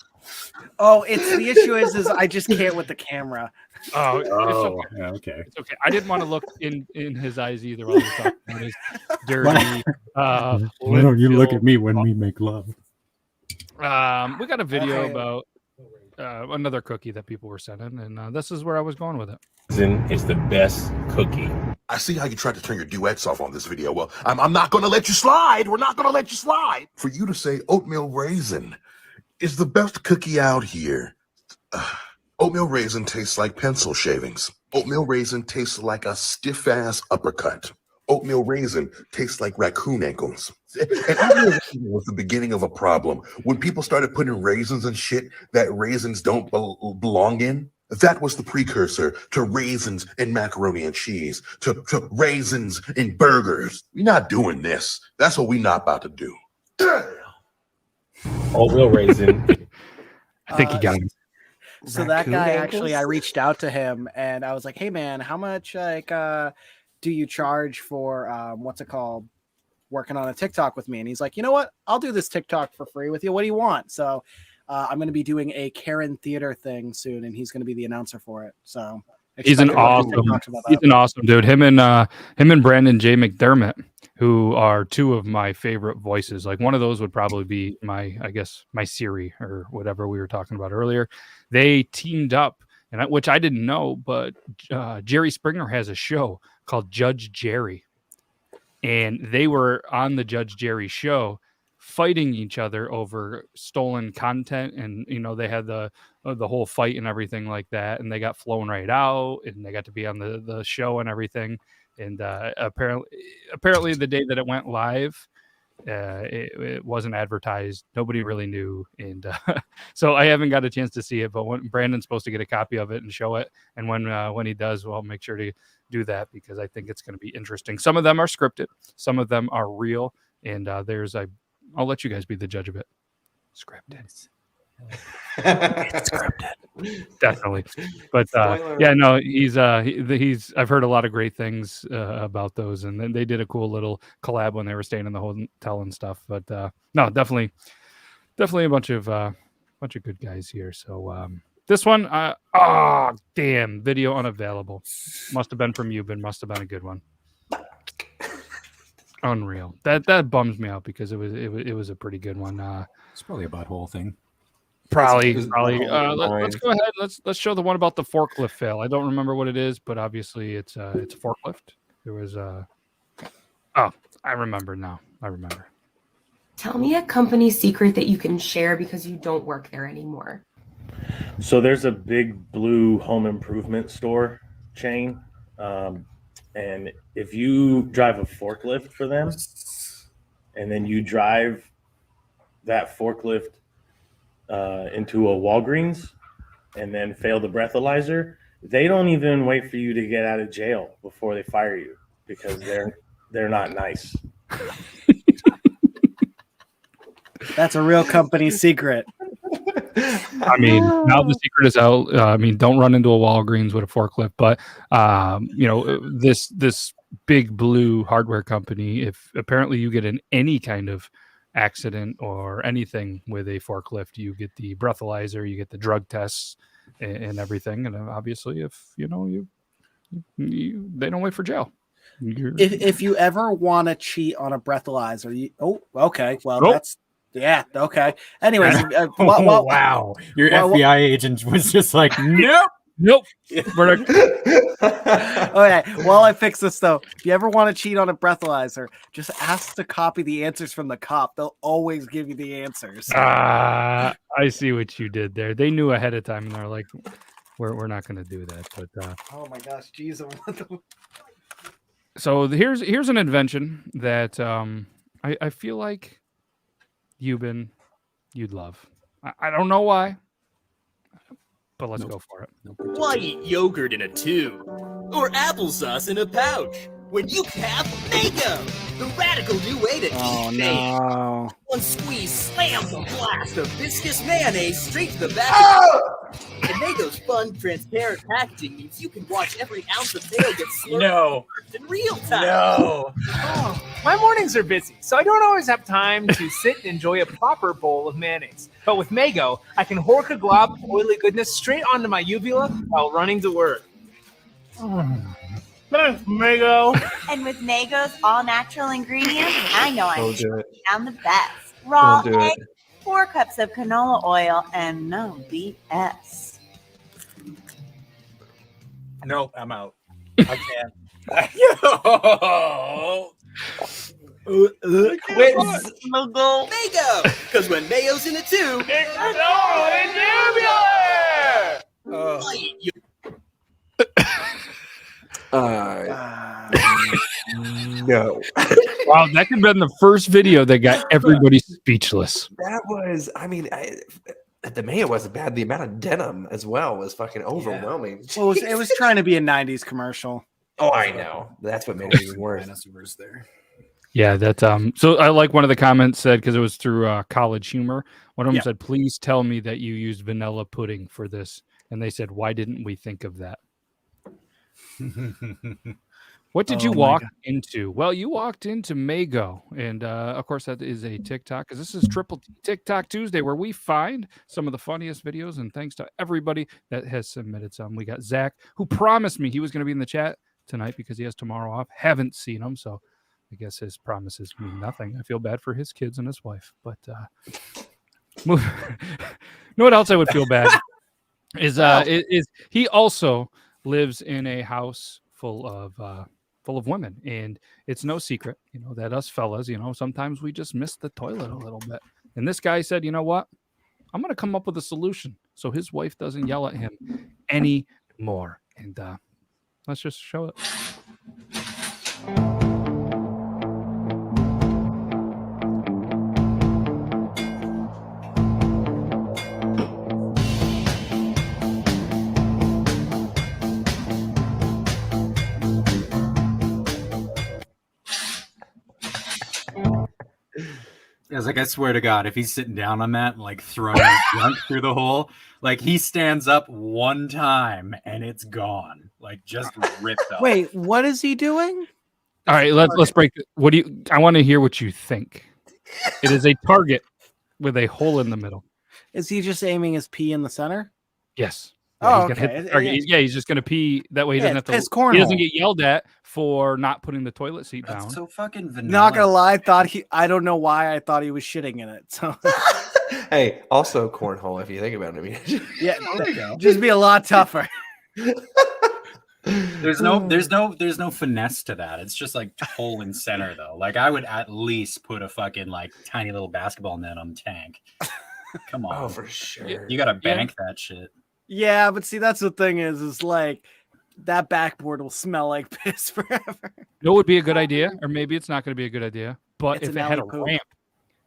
it's the issue is I just can't with the camera. "Oh, it's okay. yeah, okay. It's okay." I didn't want to look in his eyes either while he was talking about his dirty. Why don't you look at me when we make love? We got a video Okay. about another cookie that people were sending, and this is where I was going with it. Is the best cookie. I see how you tried to turn your duets off on this video. Well, I'm not going to let you slide. We're not going to let you slide. For you to say oatmeal raisin is the best cookie out here. Oatmeal raisin tastes like pencil shavings. Oatmeal raisin tastes like a stiff-ass uppercut. Oatmeal raisin tastes like raccoon ankles. And oatmeal raisin was the beginning of a problem. When people started putting raisins and shit that raisins don't belong in, that was the precursor to raisins in macaroni and cheese, to raisins in burgers. We're not doing this. That's what we're not about to do. Oatmeal raisin. I think he got it. So that Raccoon guy ankles? actually, I reached out to him and I was like, "Hey man, how much do you charge for what's it called, working on a TikTok with me?" And he's like, "You know what? I'll do this TikTok for free with you. What do you want?" So I'm going to be doing a Karen Theater thing soon, and he's going to be the announcer for it. So He's an expect a bunch of awesome. TikToks about He's that. an awesome dude. Him and Brandon J. McDermott, who are two of my favorite voices. Like one of those would probably be my Siri or whatever we were talking about earlier. They teamed up, which I didn't know, but Jerry Springer has a show called Judge Jerry, and they were on the Judge Jerry show fighting each other over stolen content, and they had the whole fight and everything like that, and they got flown right out and they got to be on the show and everything. And apparently the day that it went live, it wasn't advertised. Nobody really knew, and so I haven't got a chance to see it, but when Brandon's supposed to get a copy of it and show it, and when he does, well, I'll make sure to do that because I think it's going to be interesting. Some of them are scripted, some of them are real. And I'll let you guys be the judge of it. Scripted. Definitely. But yeah, no, he's I've heard a lot of great things about those, and then they did a cool little collab when they were staying in the hotel and stuff. But no, definitely a bunch of good guys here. So this one, damn, video unavailable. Must have been from Euban. Must have been a good one. Unreal. That bums me out because it was a pretty good one. It's probably a butthole thing. Probably. Let's go ahead. Let's show the one about the forklift fail. I don't remember what it is, but obviously it's a forklift. There was I remember now. I remember. Tell me a company secret that you can share because you don't work there anymore. So there's a big blue home improvement store chain. And if you drive a forklift for them and then you drive that forklift into a Walgreens and then fail the breathalyzer, they don't even wait for you to get out of jail before they fire you because they're not nice. That's a real company secret. I mean, now the secret is out. I mean, don't run into a Walgreens with a forklift. But this big blue hardware company, if apparently you get in any kind of accident or anything with a forklift, you get the breathalyzer, you get the drug tests and everything. And obviously, if they don't wait for jail. If you ever want to cheat on a breathalyzer, that's. Yeah. Okay. Anyways, wow, your FBI agent was just like, nope. We're not. Okay. While I fix this though, if you ever want to cheat on a breathalyzer, just ask to copy the answers from the cop. They'll always give you the answers. I see what you did there. They knew ahead of time, and they're like, "We're not going to do that." But oh my gosh, geez. So here's an invention that I feel like Euban, you'd love. I don't know why, but let's go for it. Why eat yogurt in a tube? Or applesauce in a pouch? When you have Mako, the radical new way to eat things. No. One squeeze slams a blast of viscous mayonnaise straight to the back And Mako's fun, transparent packaging means you can watch every ounce of mayo get slurped in real time. No. Oh, my mornings are busy, so I don't always have time to sit and enjoy a proper bowl of mayonnaise. But with Mago, I can hork a glob of oily goodness straight onto my uvula while running to work. Thanks, Mago. And with Mago's all-natural ingredients, I know I'm the best. Don't Raw do egg, it. 4 cups of canola oil, and no BS. Nope, I'm out. I can't. Quit. Mago. Because when mayo's in a tube, it's totally tubular. No. Wow, that could have been the first video that got everybody speechless. That was, the mayo wasn't bad. The amount of denim as well was fucking overwhelming. Well, it was trying to be a 90s commercial. Oh, I know. That's what made it even worse. There. Yeah, that so I like one of the comments said, because it was through College Humor. One of them said, "Please tell me that you used vanilla pudding for this." And they said, "Why didn't we think of that?" What did you walk into? Well, you walked into Mago, and of course that is a TikTok, because this is Triple T TikTok Tuesday, where we find some of the funniest videos. And thanks to everybody that has submitted some. We got Zach, who promised me he was going to be in the chat tonight because he has tomorrow off. Haven't seen him, so I guess his promises mean nothing. I feel bad for his kids and his wife, but you know what else I would feel bad is he also lives in a house full of women, and it's no secret, that us fellas, sometimes we just miss the toilet a little bit. And this guy said, "You know what? I'm going to come up with a solution so his wife doesn't yell at him anymore." And let's just show it. I was like, I swear to God, if he's sitting down on that and like throwing his junk through the hole, like he stands up one time and it's gone, like just ripped off. Wait, what is he doing? All right, let's break it. What do you? I want to hear what you think. It is a target with a hole in the middle. Is he just aiming his pee in the center? Yes. Oh, he's gonna okay. hit the target. He's just gonna pee. That way he Yeah, doesn't have it's to. piss He doesn't cornhole. get yelled at for not putting the toilet seat down. That's so fucking vanilla. Not gonna lie, I don't know why I thought he was shitting in it. So Hey, also cornhole. If you think about it, I mean, yeah, There you go. just be a lot tougher. There's no finesse to that. It's just like hole in center though. Like I would at least put a fucking like tiny little basketball net on the tank. Come on. oh, for sure. You gotta bank that shit. Yeah, but see, that's the thing is like that backboard will smell like piss forever. No, would be a good idea, or maybe it's not going to be a good idea. But It's if an it had a alley poop. ramp,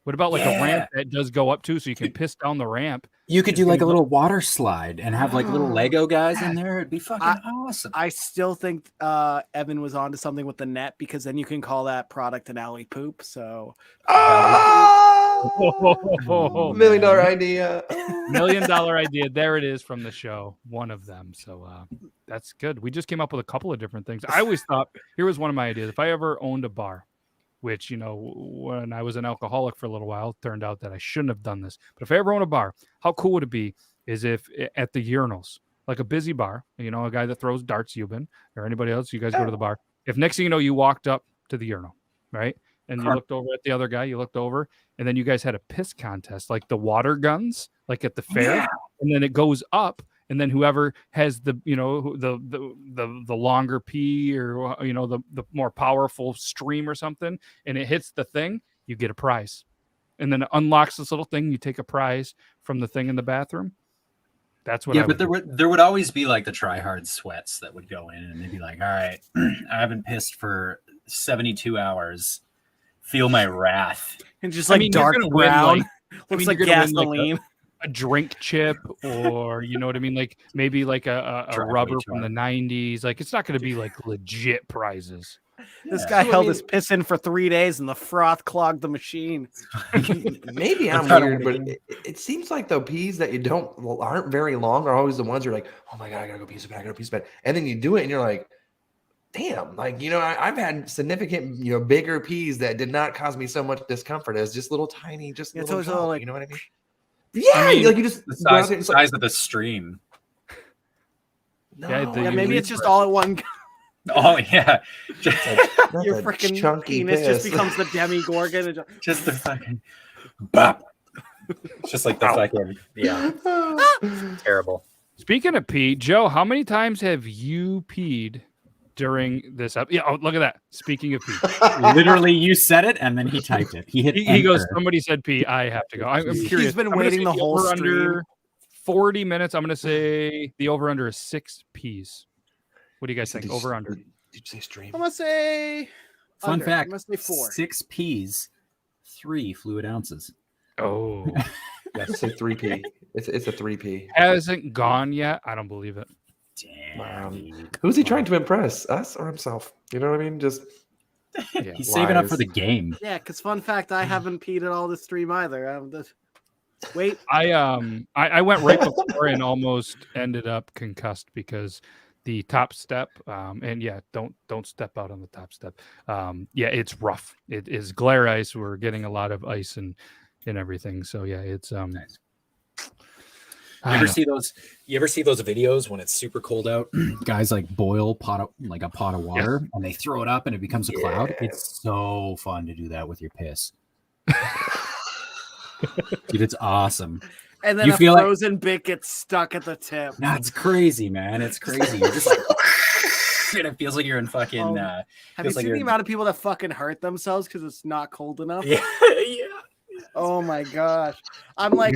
what about like Yeah. a ramp that does go up too, so you can piss down the ramp? You could It's do like a gonna little water slide and have like little Lego guys in there. It'd be fucking awesome. I still think Evan was onto something with the net because then you can call that product an alley poop. So Oh, $1 million idea. $1 million idea. There it is from the show. One of them. So that's good. We just came up with a couple of different things. I always thought here was one of my ideas. If I ever owned a bar, which, you know, when I was an alcoholic for a little while, it turned out that I shouldn't have done this. But if I ever own a bar, how cool would it be is if at the urinals, like a busy bar, you know, a guy that throws darts, Euban, or anybody else, you guys go to the bar. If next thing you know, you walked up to the urinal, right? And you looked over at the other guy, you looked over, and then you guys had a piss contest, like the water guns, like at the fair, and then it goes up, and then whoever has the, you know, the longer pee or, you know, the more powerful stream or something, and it hits the thing, you get a prize, and then it unlocks this little thing. You take a prize from the thing in the bathroom. That's what. Yeah, I but would there would always be like the try-hard sweats that would go in, and they'd be like, "All right, I haven't pissed for 72 hours. Feel my wrath." and just like you're dark gonna win, brown, I looks mean, like you're gonna win, gasoline. a drink chip, or you know what I mean, like maybe like a Driveway rubber from chart. the 90s. Like it's not going to be like legit prizes. This Yeah. guy So, I held mean- his piss in for 3 days, and the froth clogged the machine. Maybe I'm That's how weird, it but is. it seems like the peas that you aren't very long are always the ones you're like, oh my god, I gotta go pee so bad, I gotta pee so bad, and then you do it and you're like, damn, like, you know, I've had significant, you know, bigger peas that did not cause me so much discomfort as just little tiny, just Yeah, it's little always all junk, like- you know what I mean? Yeah, I mean, like you just The go out size, there, the it's like, size of the stream. no, Yeah, Yeah, You maybe leave it's just for- all at one. Oh yeah, just, not Your that freaking chunky penis just piss. becomes the Demigorgon. And just the fucking bop. It's just like the fucking terrible. Speaking of pee, Joe, how many times have you peed during this up? Yeah, oh, look at that. Speaking of pee, Literally, you said it, and then he typed it. He hit. he goes. enter. Somebody said pee. I have to go. I'm He's curious. been I'm gonna waiting say the whole over stream. under 40 minutes. I'm going to say the over under is 6 peas. What do you guys think? Over under. Did you say stream? I'm gonna say. Fun under. fact: I'm gonna say 4. 6 peas, 3 fluid ounces. Oh, Yes, say 3P. It's a 3P. hasn't gone yet. I don't believe it. Damn. dude. Who's he trying to impress? Us or himself? You know what I mean? Just Yeah. He's saving up for lies. the game. Yeah, because fun fact, I haven't peed at all this stream either. Wait, I went right before and almost ended up concussed because the top step and yeah, don't step out on the top step. Yeah, it's rough. It is glare ice. We're getting a lot of ice and everything. So yeah, it's Nice. I You don't ever know. see those? You ever see those videos when it's super cold out? Guys like boil a pot of water and they throw it up and it becomes a cloud. Yeah. It's so fun to do that with your piss. Dude, it's awesome. and then You a feel like- frozen bit gets stuck at the tip. No, it's crazy, man. It's crazy. You're just like, and it feels like you're in fucking. Have you feels like seen you're the in- amount of people that fucking hurt themselves because it's not cold enough? yeah, yeah. Oh my gosh. I'm like,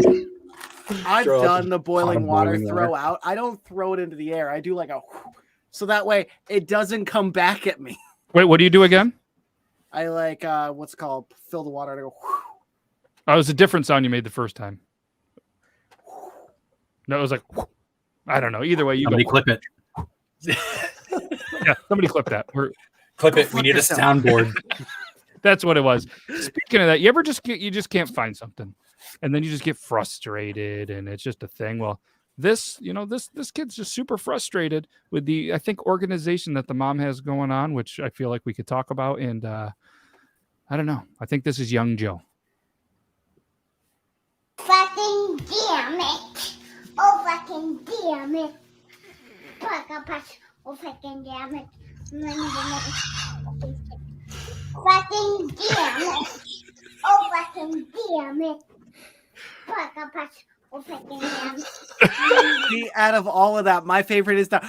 I've Throw up done a the pot boiling of water boiling throw water. out. I don't throw it into the air. I do like a so that way it doesn't come back at me. Wait, what do you do again? I like what's it called fill the water and I go Oh, it was a different sound you made the first time. No, it was like I don't know. Either way, you Somebody go. clip it. Yeah, somebody clip that. Clip it. We fuck need a yourself. soundboard. That's what it was. Speaking of that, you just can't find something, and then you just get frustrated, and it's just a thing. Well, this kid's just super frustrated with the, I think, organization that the mom has going on, which I feel like we could talk about. And I don't know. I think this is young Joe. Fucking damn it! Oh fucking damn it! Oh fucking damn it! Fucking damn it! Oh fucking damn it! Oh fucking damn it! See, out of all of that, my favorite is the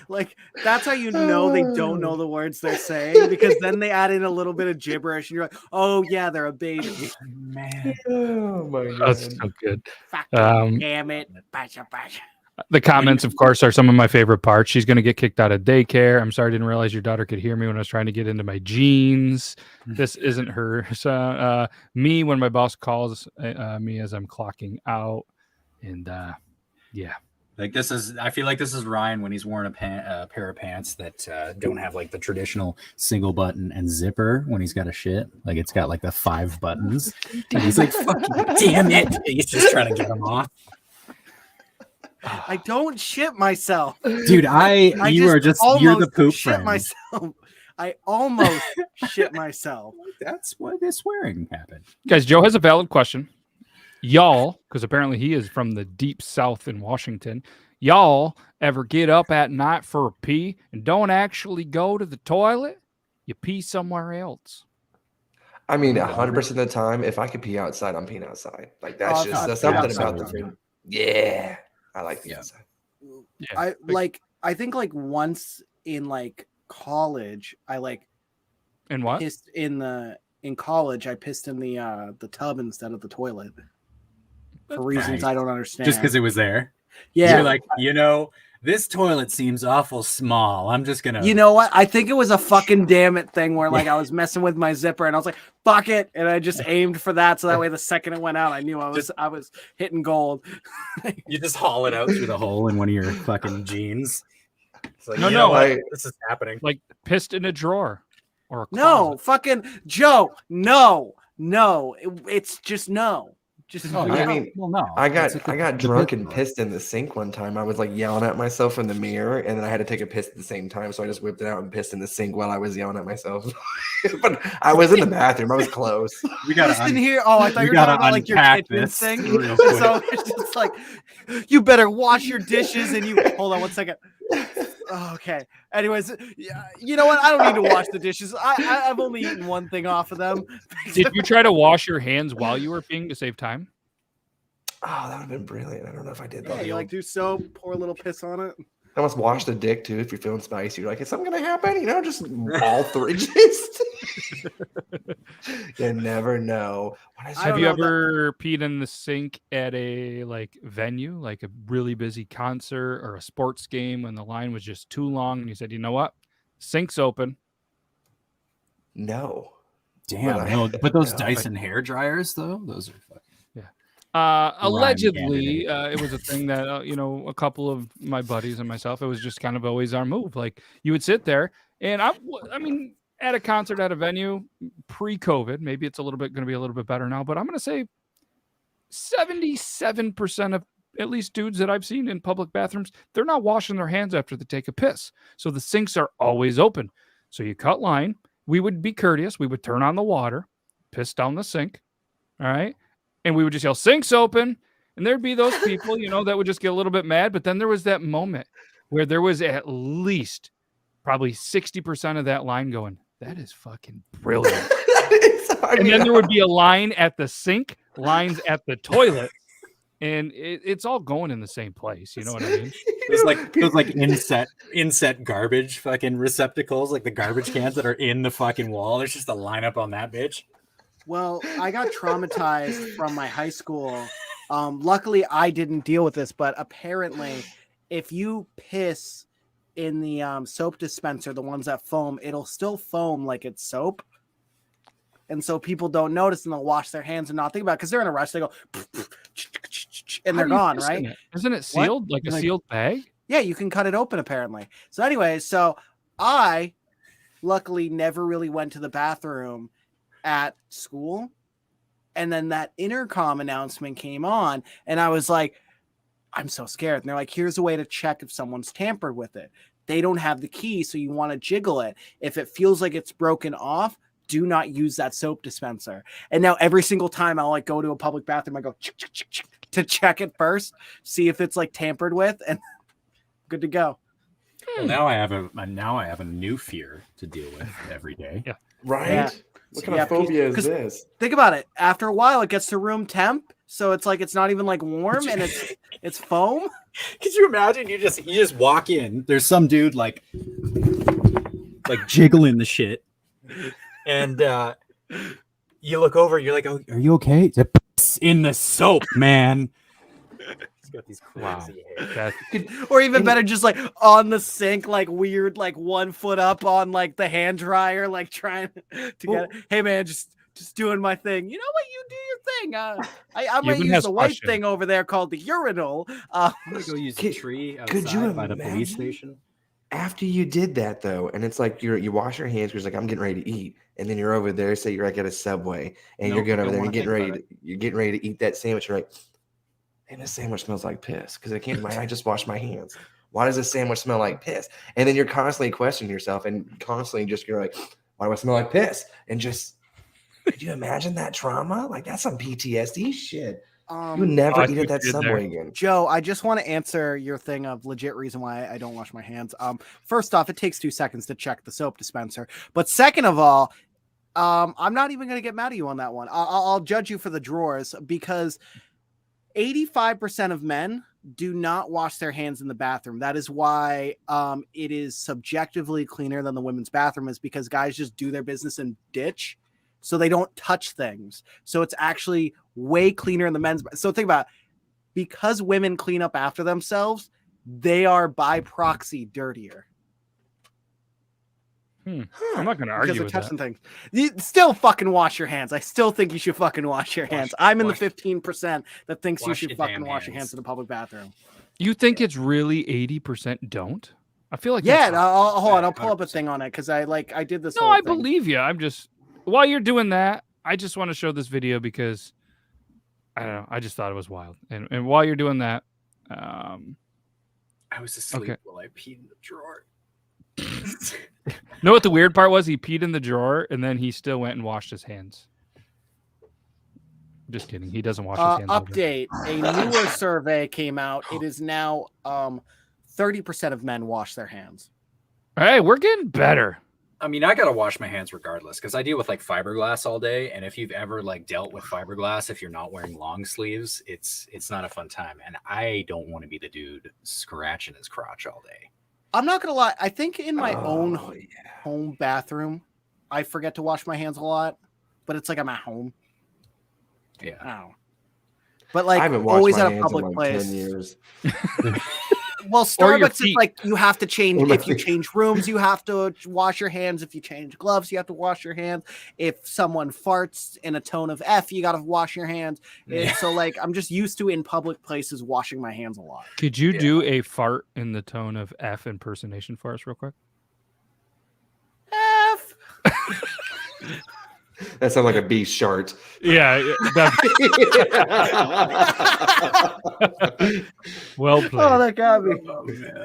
like that's how you know they don't know the words they're saying, because then they add in a little bit of gibberish and you're like, oh yeah, they're a baby. Man. Oh my god. That's so good. Damn it. The comments, of course, are some of my favorite parts. She's going to get kicked out of daycare. I'm sorry, I didn't realize your daughter could hear me when I was trying to get into my jeans. This isn't her. So, me when my boss calls me as I'm clocking out. And yeah. Like I feel like this is Ryan when he's wearing a pair of pants that don't have like the traditional single button and zipper when he's got a shit. Like it's got like the 5 buttons. And he's like, fucking damn it. He's just trying to get them off. I don't shit myself. Dude, you're the poop shit friend. myself. I almost shit myself. That's why the swearing happened. Guys, Joe has a valid question. Y'all, because apparently he is from the deep south in Washington, y'all ever get up at night for a pee and don't actually go to the toilet? You pee somewhere else. I mean, 100% of the time, if I could pee outside, I'm peeing outside. Like that's something about the food. Yeah, I like the outside. Yeah. I think like once in like college, I like in what pissed in college. I pissed in the tub instead of the toilet for reasons I don't understand. Just because it was there. Yeah, you're like, this toilet seems awful small. I'm just gonna. You know what? I think it was a fucking damn it thing where like I was messing with my zipper and I was like, fuck it, and I just aimed for that so that way the second it went out, I knew I was hitting gold. You just haul it out through the hole in one of your fucking jeans. It's like, this is happening. Like pissed in a drawer or a closet. No, fucking Joe. No, it's just no. Just I mean, I got drunk and pissed in the sink one time. I was like yelling at myself in the mirror, and then I had to take a piss at the same time. So I just whipped it out and pissed in the sink while I was yelling at myself. But I was in the bathroom. I was close. We got to here. Oh, I thought you were talking about like your kitchen thing. So it's just like, you better wash your dishes, and you hold on one second. Okay. Anyways, you know what? I don't need to wash the dishes. I've only eaten one thing off of them. Did you try to wash your hands while you were peeing to save time? Oh, that would have been brilliant. I don't know if I did that. Yeah, you like do soap, pour a little piss on it. I must wash the dick too if you're feeling spicy. You're like, is something gonna happen? Just all 3. Just you never know. Have you ever peed in the sink at a venue, like a really busy concert or a sports game when the line was just too long and you said, you know what? Sink's open. No. Damn. But those Dyson hair dryers though, those are fucking. Allegedly, it was a thing that a couple of my buddies and myself, it was just kind of always our move. Like you would sit there, and I mean, at a concert at a venue pre-COVID, maybe it's going to be a little bit better now, but I'm going to say 77% of at least dudes that I've seen in public bathrooms, they're not washing their hands after they take a piss. So the sinks are always open. So you cut line. We would be courteous. We would turn on the water, piss down the sink. All right. And we would just yell, sink's open. And there'd be those people, that would just get a little bit mad. But then there was that moment where there was at least probably 60% of that line going, that is fucking brilliant. And then there would be a line at the sink, lines at the toilet. And it's all going in the same place. You know what I mean? Those like inset garbage fucking receptacles, like the garbage cans that are in the fucking wall. There's just a lineup on that bitch. Well, I got traumatized from my high school. Luckily, I didn't deal with this, but apparently, if you piss in the soap dispenser, the ones that foam, it'll still foam like it's soap. And so people don't notice and they'll wash their hands and not think about it because they're in a rush. They go, and they're gone, right? Isn't it sealed? Like a sealed bag? Yeah, you can cut it open apparently. So anyway, so I luckily never really went to the bathroom at school. And then that intercom announcement came on, and I was like, I'm so scared. And they're like, here's a way to check if someone's tampered with it. They don't have the key, so you want to jiggle it. If it feels like it's broken off, do not use that soap dispenser. And now every single time I'll like go to a public bathroom, I go to check it first, see if it's like tampered with, and good to go. Well, now I have a new fear to deal with every day. Yeah. Right? Yeah. What kind of phobia is this? Think about it. After a while, it gets to room temp, so it's like it's not even like warm, and it's foam. Could you imagine? You just walk in. There's some dude like jiggling the shit, and you look over. You're like, "Oh, are you okay?" It's a piss in the soap, man. He's got these crazy hair. Or even better, just like on the sink, like weird, like 1 foot up on like the hand dryer, like trying to get it. Hey man, just doing my thing. You know what? You do your thing. I might use the white thing over there called the urinal. I'm gonna go use a tree outside by the police station. After you did that though, and it's like you wash your hands because like I'm getting ready to eat, and then you're over there, say you're like at a Subway, and you're going over there, and you're getting ready to eat that sandwich. You're like, and this sandwich smells like piss because I just washed my hands. Why does this sandwich smell like piss? And then you're constantly questioning yourself and constantly you're like, why do I smell like piss? And just, could you imagine that trauma? Like that's some PTSD shit. You never eat at that Subway again. Joe, I just want to answer your thing of legit reason why I don't wash my hands. First off, it takes 2 seconds to check the soap dispenser. But second of all, I'm not even going to get mad at you on that one. I'll judge you for the drawers because 85% of men do not wash their hands in the bathroom. That is why it is subjectively cleaner than the women's bathroom, is because guys just do their business and ditch. So they don't touch things. So it's actually way cleaner in the men's. So think about it. Because women clean up after themselves, they are by proxy dirtier. I'm not going to argue with touching that. things. You still fucking wash your hands. I still think you should fucking wash your hands. I'm in the 15% that thinks you should fucking wash your hands in the public bathroom. You think it's really 80% don't? I feel like hold on. I'll pull up a thing on it because I did this. No, I believe you. I'm just while you're doing that, I just want to show this video because I don't know. I just thought it was wild. And while you're doing that, I was asleep while I peed in the drawer. Know what the weird part was? He peed in the drawer and then he still went and washed his hands. Just kidding. He doesn't wash his hands. Update. A newer survey came out. It is now 30% of men wash their hands. Hey, we're getting better. I mean, I gotta wash my hands regardless because I deal with like fiberglass all day, and if you've ever like dealt with fiberglass, if you're not wearing long sleeves, it's not a fun time, and I don't want to be the dude scratching his crotch all day. I'm not gonna lie. I think in my own home bathroom, I forget to wash my hands a lot, but it's like I'm at home. Yeah. Oh. But like I haven't washed always my at a hands public in like place. 10 years. Well, Starbucks is like you have to change. If you change rooms, you have to wash your hands. If you change gloves, you have to wash your hands. If someone farts in a tone of F, you got to wash your hands. Yeah. So like I'm just used to in public places washing my hands a lot. Could you do a fart in the tone of F impersonation for us real quick? F. That sounds like a B shart. Yeah. Well played. Oh, that got me.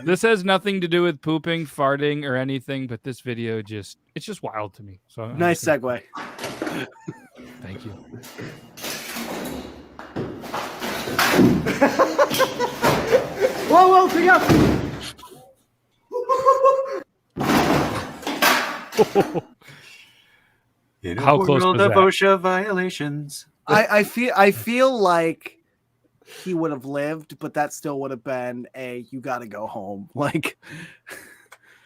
This has nothing to do with pooping, farting, or anything, but this video it's just wild to me. So Nice segue. Thank you. Whoa, pick up. How close was that? OSHA violations. I feel like he would have lived, but that still would have been a you got to go home. Like,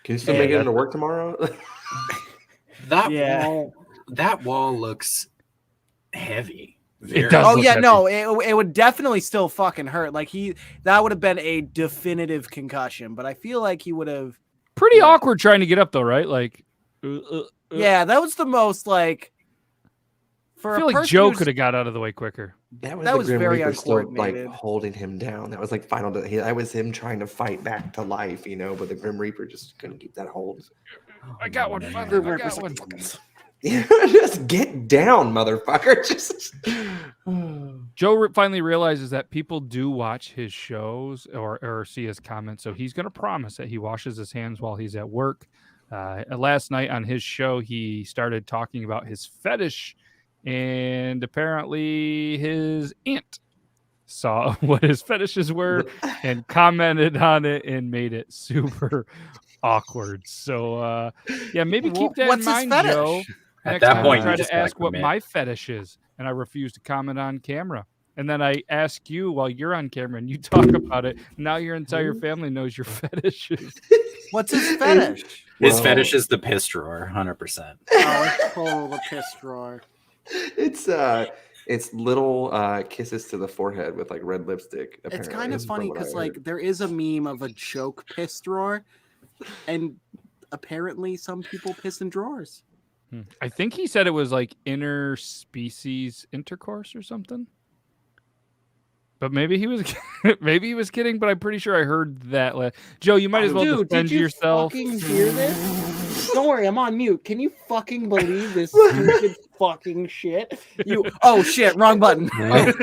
can you still make it into work tomorrow? That wall looks heavy. It does. Oh yeah, no, it would definitely still fucking hurt. Like that would have been a definitive concussion, but I feel like he would have. Pretty awkward trying to get up though, right? Like. Yeah, that was the most like. I feel like Joe could have got out of the way quicker. That was the Grim very Reaper still, uncoordinated. like holding him down. That was like final. That was him trying to fight back to life, but the Grim Reaper just couldn't keep that hold. I got one, father. I got one. Just get down, motherfucker. Just Joe finally realizes that people do watch his shows or see his comments, so he's going to promise that he washes his hands while he's at work. Last night on his show, he started talking about his fetish, and apparently his aunt saw what his fetishes were and commented on it and made it super awkward. So, yeah, maybe keep that What's in his mind, fetish? Joe. At Next that time point, I try you to just gotta ask what commit. my fetish is, and I refuse to comment on camera. And then I ask you while you're on camera, and you talk about it. Now your entire family knows your fetishes. What's his fetish? His Well- fetish is the piss drawer, 100%. Oh, the piss drawer. It's little kisses to the forehead with like red lipstick. It's apparently, kind of from funny what I because heard. like there is a meme of a joke piss drawer, and apparently some people piss in drawers. I think he said it was like interspecies intercourse or something. But maybe he was kidding, but I'm pretty sure I heard that. Joe, you might as well Dude, defend did you yourself. fucking hear this? Don't worry, I'm on mute. Can you fucking believe this stupid fucking shit? Oh shit, wrong button. Like,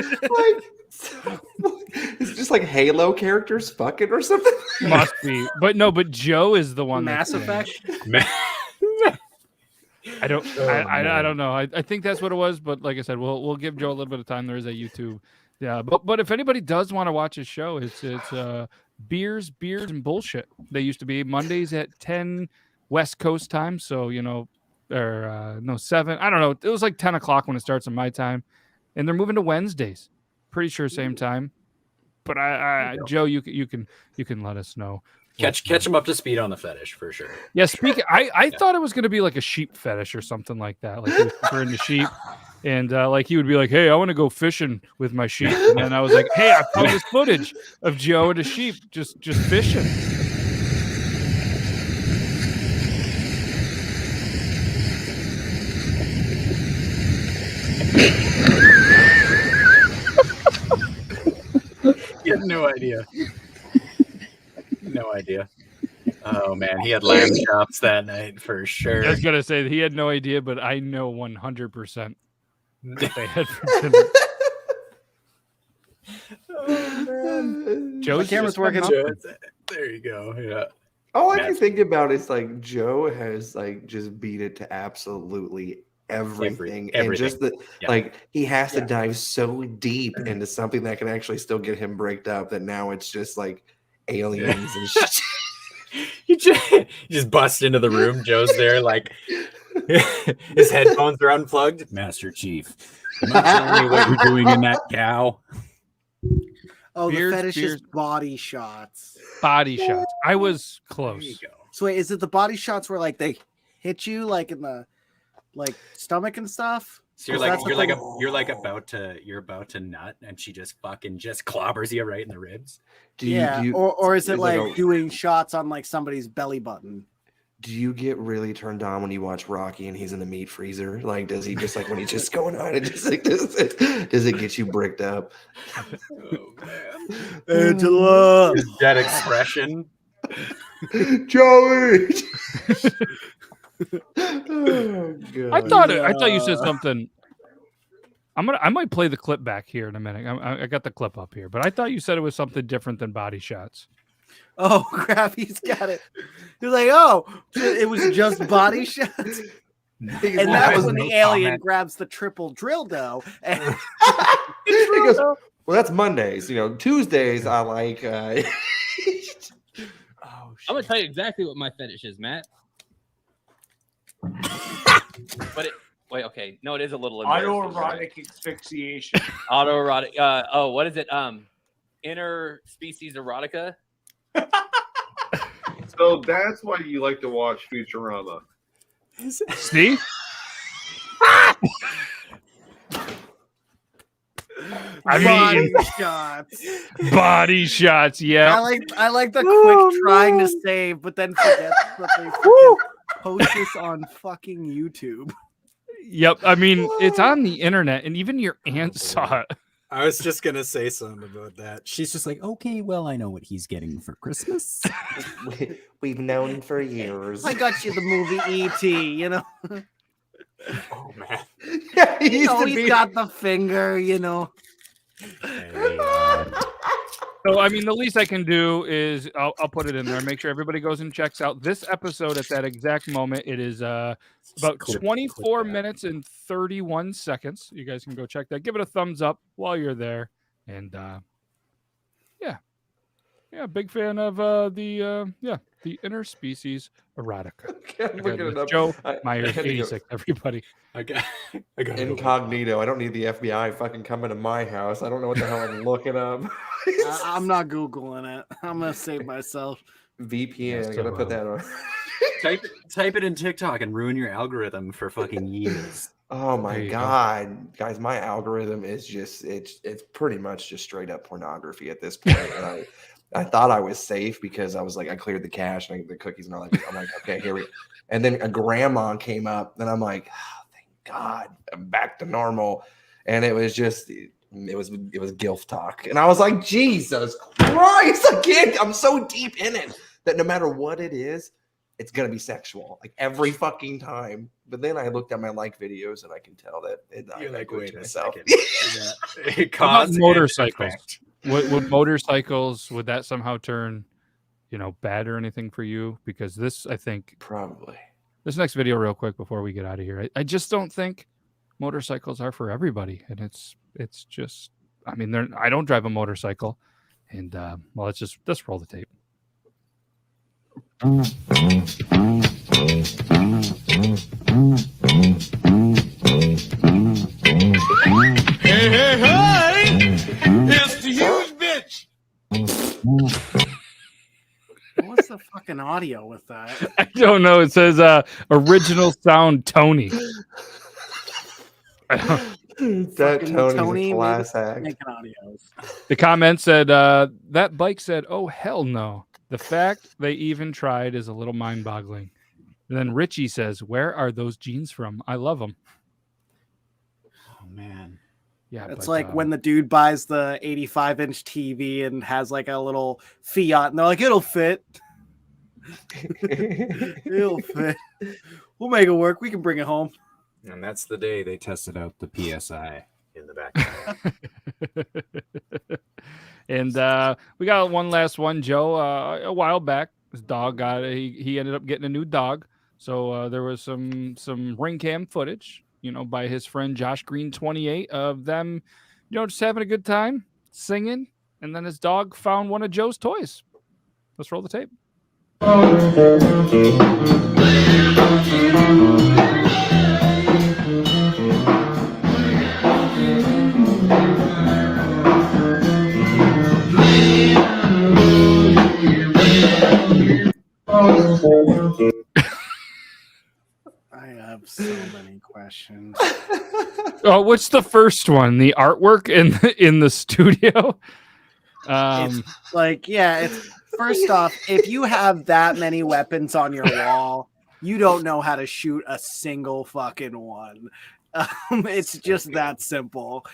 it's just like Halo characters fucking or something. Must be, but Joe is the one. Mass that's Effect. I don't know. I think that's what it was, but like I said, we'll give Joe a little bit of time. There is a YouTube. Yeah, but if anybody does want to watch his show, it's beers and bullshit. They used to be Mondays at 10 West Coast time, so or 7. I don't know. It was like 10 o'clock when it starts in my time, and they're moving to Wednesdays. Pretty sure same time. But Joe, you can let us know. Catch him up to speed on the fetish for sure. Yeah, I thought it was going to be like a sheep fetish or something like that. Like he was super into sheep, and like he would be like, "Hey, I want to go fishing with my sheep," and then I was like, "Hey, I found this footage of Joe and a sheep just fishing." You had no idea. No idea. Oh man, he had lamb chops that night for sure. I was gonna say that he had no idea, but I know 100% that they had for dinner. Oh man, Joe's camera's working. There you go. Yeah. All I can think about is like Joe has like just beat it to absolutely everything. And just that like he has to dive so deep into something that can actually still get him breaked up that now it's just like aliens and shit. You just bust into the room. Joe's there, like his headphones are unplugged. Master Chief, am I telling you what you're doing in that cow? Oh, Beers, the fetish beers. is body shots. Body shots. I was close. There you go. So wait, is it the body shots where like they hit you like in the stomach and stuff? So you're about to nut, and she just clobbers you right in the ribs. Or is it is like doing shots on like somebody's belly button? Do you get really turned on when you watch Rocky and he's in the meat freezer? Like, does he just like when he's just going on? It just like does it get you bricked up? Oh man, Angela, that expression, Joey. Oh, God. I thought you said something. I might play the clip back here in a minute. I got the clip up here, but I thought you said it was something different than body shots. oh crap, he's got it. He's like, oh, it was just body shots. And that's when the alien grabs the triple dildo. And He goes, well, that's Mondays. Tuesdays I like. I'm gonna tell you exactly what my fetish is, Matt. Wait, okay. No, it is a little Autoerotic asphyxiation. Autoerotic. What is it? Interspecies erotica. So that's why you like to watch Futurama. See? body shots. Body shots. Yeah. I like the quick trying to save, but then forget that they freaking post this on fucking YouTube. Yep. I mean, it's on the internet, and even your aunt saw it. I was just gonna say something about that. She's just like, okay, well, I know what he's getting for Christmas. We've known for years. I got you the movie E.T., you know. Oh man. Yeah, He's got the finger, you know. So, I mean, the least I can do is I'll put it in there. Make sure everybody goes and checks out this episode at that exact moment. It is about 24 minutes and 31 seconds. You guys can go check that. Give it a thumbs up while you're there. And yeah, big fan of the interspecies erotica. I'm looking it up. Joe I Myers, had to go- 86. Everybody. I got Incognito. I don't need the FBI fucking coming to my house. I don't know what the hell I'm looking up. I'm not Googling it. I'm going to save myself. VPN. I gotta put that on. type it in TikTok and ruin your algorithm for fucking years. Oh my god, guys, my algorithm is just it's pretty much just straight up pornography at this point. And I thought I was safe because I was like, I cleared the cache and the cookies and all that. I'm like, okay, here we go. And then a grandma came up, and I'm like, oh, thank God, I'm back to normal. And it was just it was gilf talk. And I was like, Jesus Christ, I'm so deep in it that no matter what it is, it's gonna be sexual, like every fucking time. But then I looked at my videos and I can tell that You're like, wait a myself. second. How about motorcycles? Would motorcycles, would that somehow turn, bad or anything for you? Because this, I think, probably. This next video, real quick, before we get out of here, I just don't think motorcycles are for everybody, and it's just, I mean, I don't drive a motorcycle, and let's roll the tape. Hey! It's the huge bitch! What's the fucking audio with that? I don't know. It says original sound Tony. That Tony's a class act. Making audios. The comment said, that bike said, oh, hell no. The fact they even tried is a little mind-boggling. And then Richie says, where are those jeans from? I love them. Oh, man. Yeah, it's like when the dude buys the 85-inch TV and has like a little Fiat, and they're like, it'll fit. It'll fit. We'll make it work. We can bring it home. And that's the day they tested out the PSI in the back. And we got one last one, Joe. A while back, his dog he ended up getting a new dog. So there was some ring cam footage, by his friend Josh Green 28 of them, just having a good time singing. And then his dog found one of Joe's toys. Let's roll the tape. I have so many questions. Oh, what's the first one? The artwork in the studio? It's like, it's first off, if you have that many weapons on your wall, you don't know how to shoot a single fucking one. It's just that simple.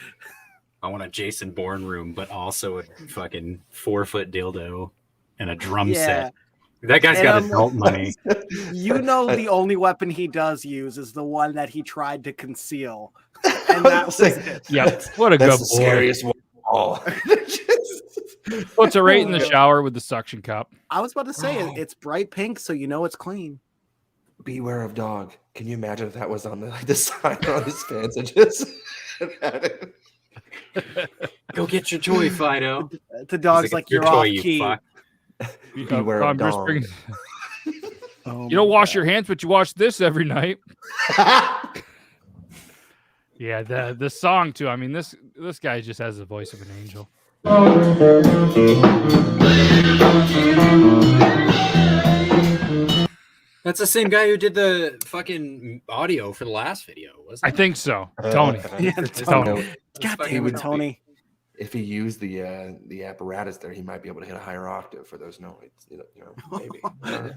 I want a Jason Bourne room, but also a fucking 4-foot dildo and a drum set. That guy's got adult money. The only weapon he does use is the one that he tried to conceal. And that was it. Yep. What a good boy. Scariest one of all. Puts her right in the shower with the suction cup. I was about to say it's bright pink, so it's clean. Beware of dog. Can you imagine if that was on the sign on his fence and just had it? Go get your toy, Fido. The dog's like, you're off key. Beware of dog. You don't wash your hands, but you wash this every night. Yeah, the song too. I mean, this guy just has the voice of an angel. That's the same guy who did the fucking audio for the last video, wasn't it? I think so. Tony. Tony. God damn it, Tony. If he used the apparatus there, he might be able to hit a higher octave for those notes. Maybe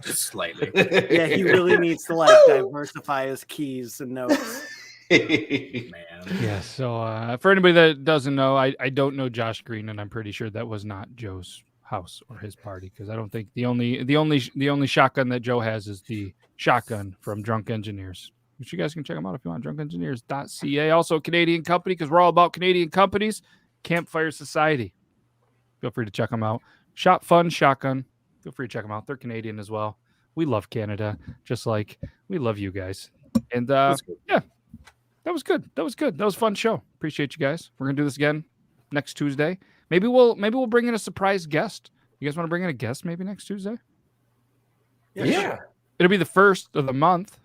just slightly. Yeah, he really needs to diversify his keys and notes. Man. Yeah. So for anybody that doesn't know, I don't know Josh Green, and I'm pretty sure that was not Joe's house or his party, because I don't think the only shotgun that Joe has is the shotgun from Drunk Engineers, which you guys can check them out if you want. drunkengineers.ca. Also a Canadian company, because we're all about Canadian companies. Campfire Society. Feel free to check them out. Shot Fun Shotgun. Feel free to check them out. They're Canadian as well. We love Canada, just like we love you guys. And yeah, that was good. That was good. That was a fun show. Appreciate you guys. We're gonna do this again next Tuesday. Maybe we'll bring in a surprise guest. You guys want to bring in a guest maybe next Tuesday? Yeah. It'll be the first of the month,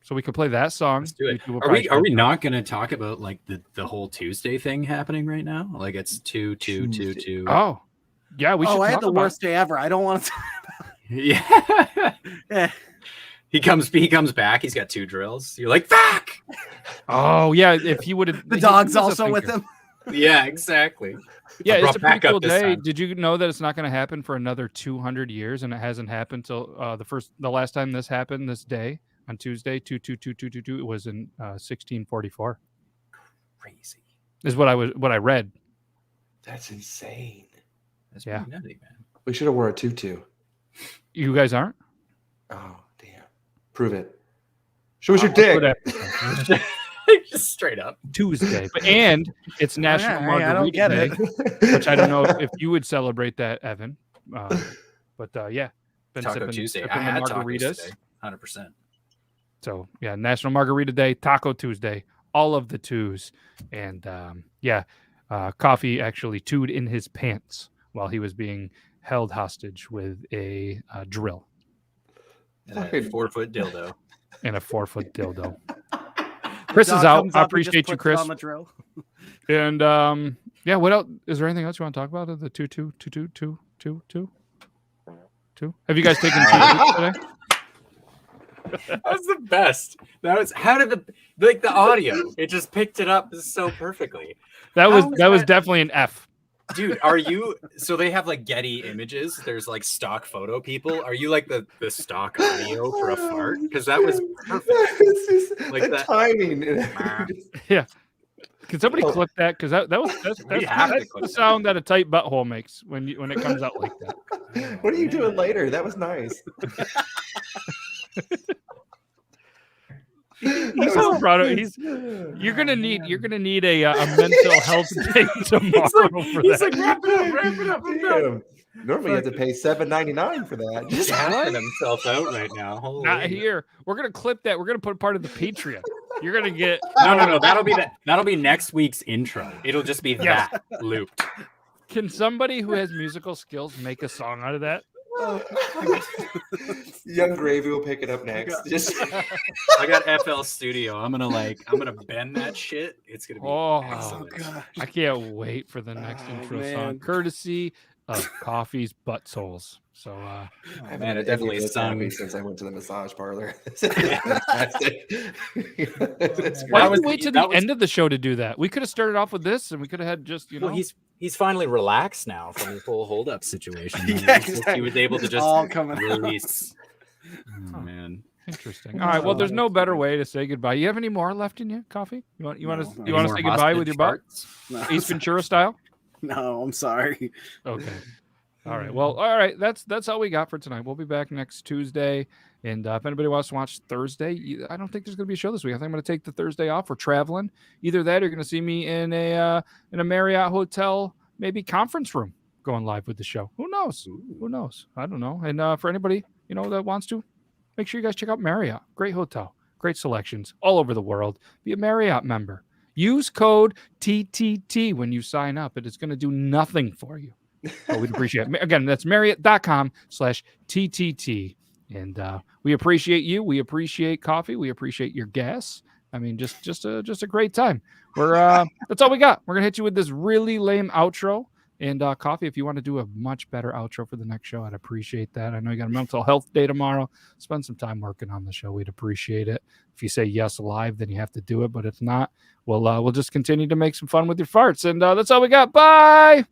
so we could play that song. Let's do it. Are we not going to talk about like the whole Tuesday thing happening right now? Like it's 2-2-2-2. Oh, yeah. We should. I had talk the about worst day ever. I don't want to. Yeah. He comes back. He's got 2 drills. You're like, fuck. Oh yeah. If he would have, The dog's also with him. Yeah, exactly. Yeah, I it's brought a pretty backup cool this day. time. Did you know that it's not going to happen for another 200 years, and it hasn't happened till the last time this happened, this day on Tuesday, 2-2-2-2-2-2. It was in 1644. Crazy. Is what I read. That's insane. That's Yeah. pretty nutty, man. We should have wore a tutu. You guys aren't? Oh, damn. Prove it. Show us your dick. Just straight up Tuesday. And it's National Margarita I don't get Day, it. which I don't know if you would celebrate that, Evan. But yeah. Been Taco sipping- Tuesday. sipping I the had margaritas. tacos today. 100%. So yeah, National Margarita Day, Taco Tuesday, all of the twos. And Coffee actually tooed in his pants while he was being held hostage with a drill And a 4-foot dildo. and a 4-foot dildo. Chris is out. I appreciate you, Chris. On the drill. And what else? Is there anything else you want to talk about? The 2-2-2-2-2-2-2? Have you guys taken 2 today? That was the best. That was how did the audio? It just picked it up so perfectly. That was definitely an F. Dude, are you so they have like Getty images? There's like stock photo people. Are you like the stock audio for a fart? Because that was perfect. It's just Like the that. timing. Yeah. Can somebody clip that? Because that's the sound that a tight butthole makes when it comes out like that. What are you doing later? That was nice. He's so proud of. You're gonna need a mental health day tomorrow for He's that. like, wrap it up. Damn. Normally you have to pay $7.99 for that. Just hacking himself out right now. Holy. Not here. We're gonna clip that. We're gonna put part of the Patreon. You're gonna get No. That'll be next week's intro. It'll just be that looped. Can somebody who has musical skills make a song out of that? Young Gravy will pick it up next. I got FL Studio. I'm gonna bend that shit. It's gonna be excellent. I can't wait for the next intro song, courtesy of Coffee's Buttholes. So Man, it definitely sung since I went to the massage parlor. Why did we wait to the end of the show to do that? We could have started off with this, and we could have had just Well, he's finally relaxed now from his whole holdup situation. He was able to just All coming release. Oh, man. Interesting. All right. Well, there's no better way to say goodbye. You have any more left in you, Coffee? You want to say goodbye with your butt? No. Ace Ventura style? No, I'm sorry. Okay. All right. Well, all right. That's all we got for tonight. We'll be back next Tuesday. And if anybody wants to watch Thursday, I don't think there's going to be a show this week. I think I'm going to take the Thursday off. We're traveling. Either that, or you're going to see me in a Marriott hotel, maybe conference room, going live with the show. Who knows? Who knows? I don't know. And for anybody that wants to, make sure you guys check out Marriott. Great hotel, great selections all over the world. Be a Marriott member. Use code TTT when you sign up. It is going to do nothing for you. But we'd appreciate it. Again, that's Marriott.com/TTT. And we appreciate you. We appreciate Coffee. We appreciate your gas. I mean, just a great time. That's all we got. We're gonna hit you with this really lame outro. And Coffee, if you want to do a much better outro for the next show, I'd appreciate that. I know you got a mental health day tomorrow. Spend some time working on the show. We'd appreciate it. If you say yes live, then you have to do it. But if not, we'll just continue to make some fun with your farts. And that's all we got. Bye.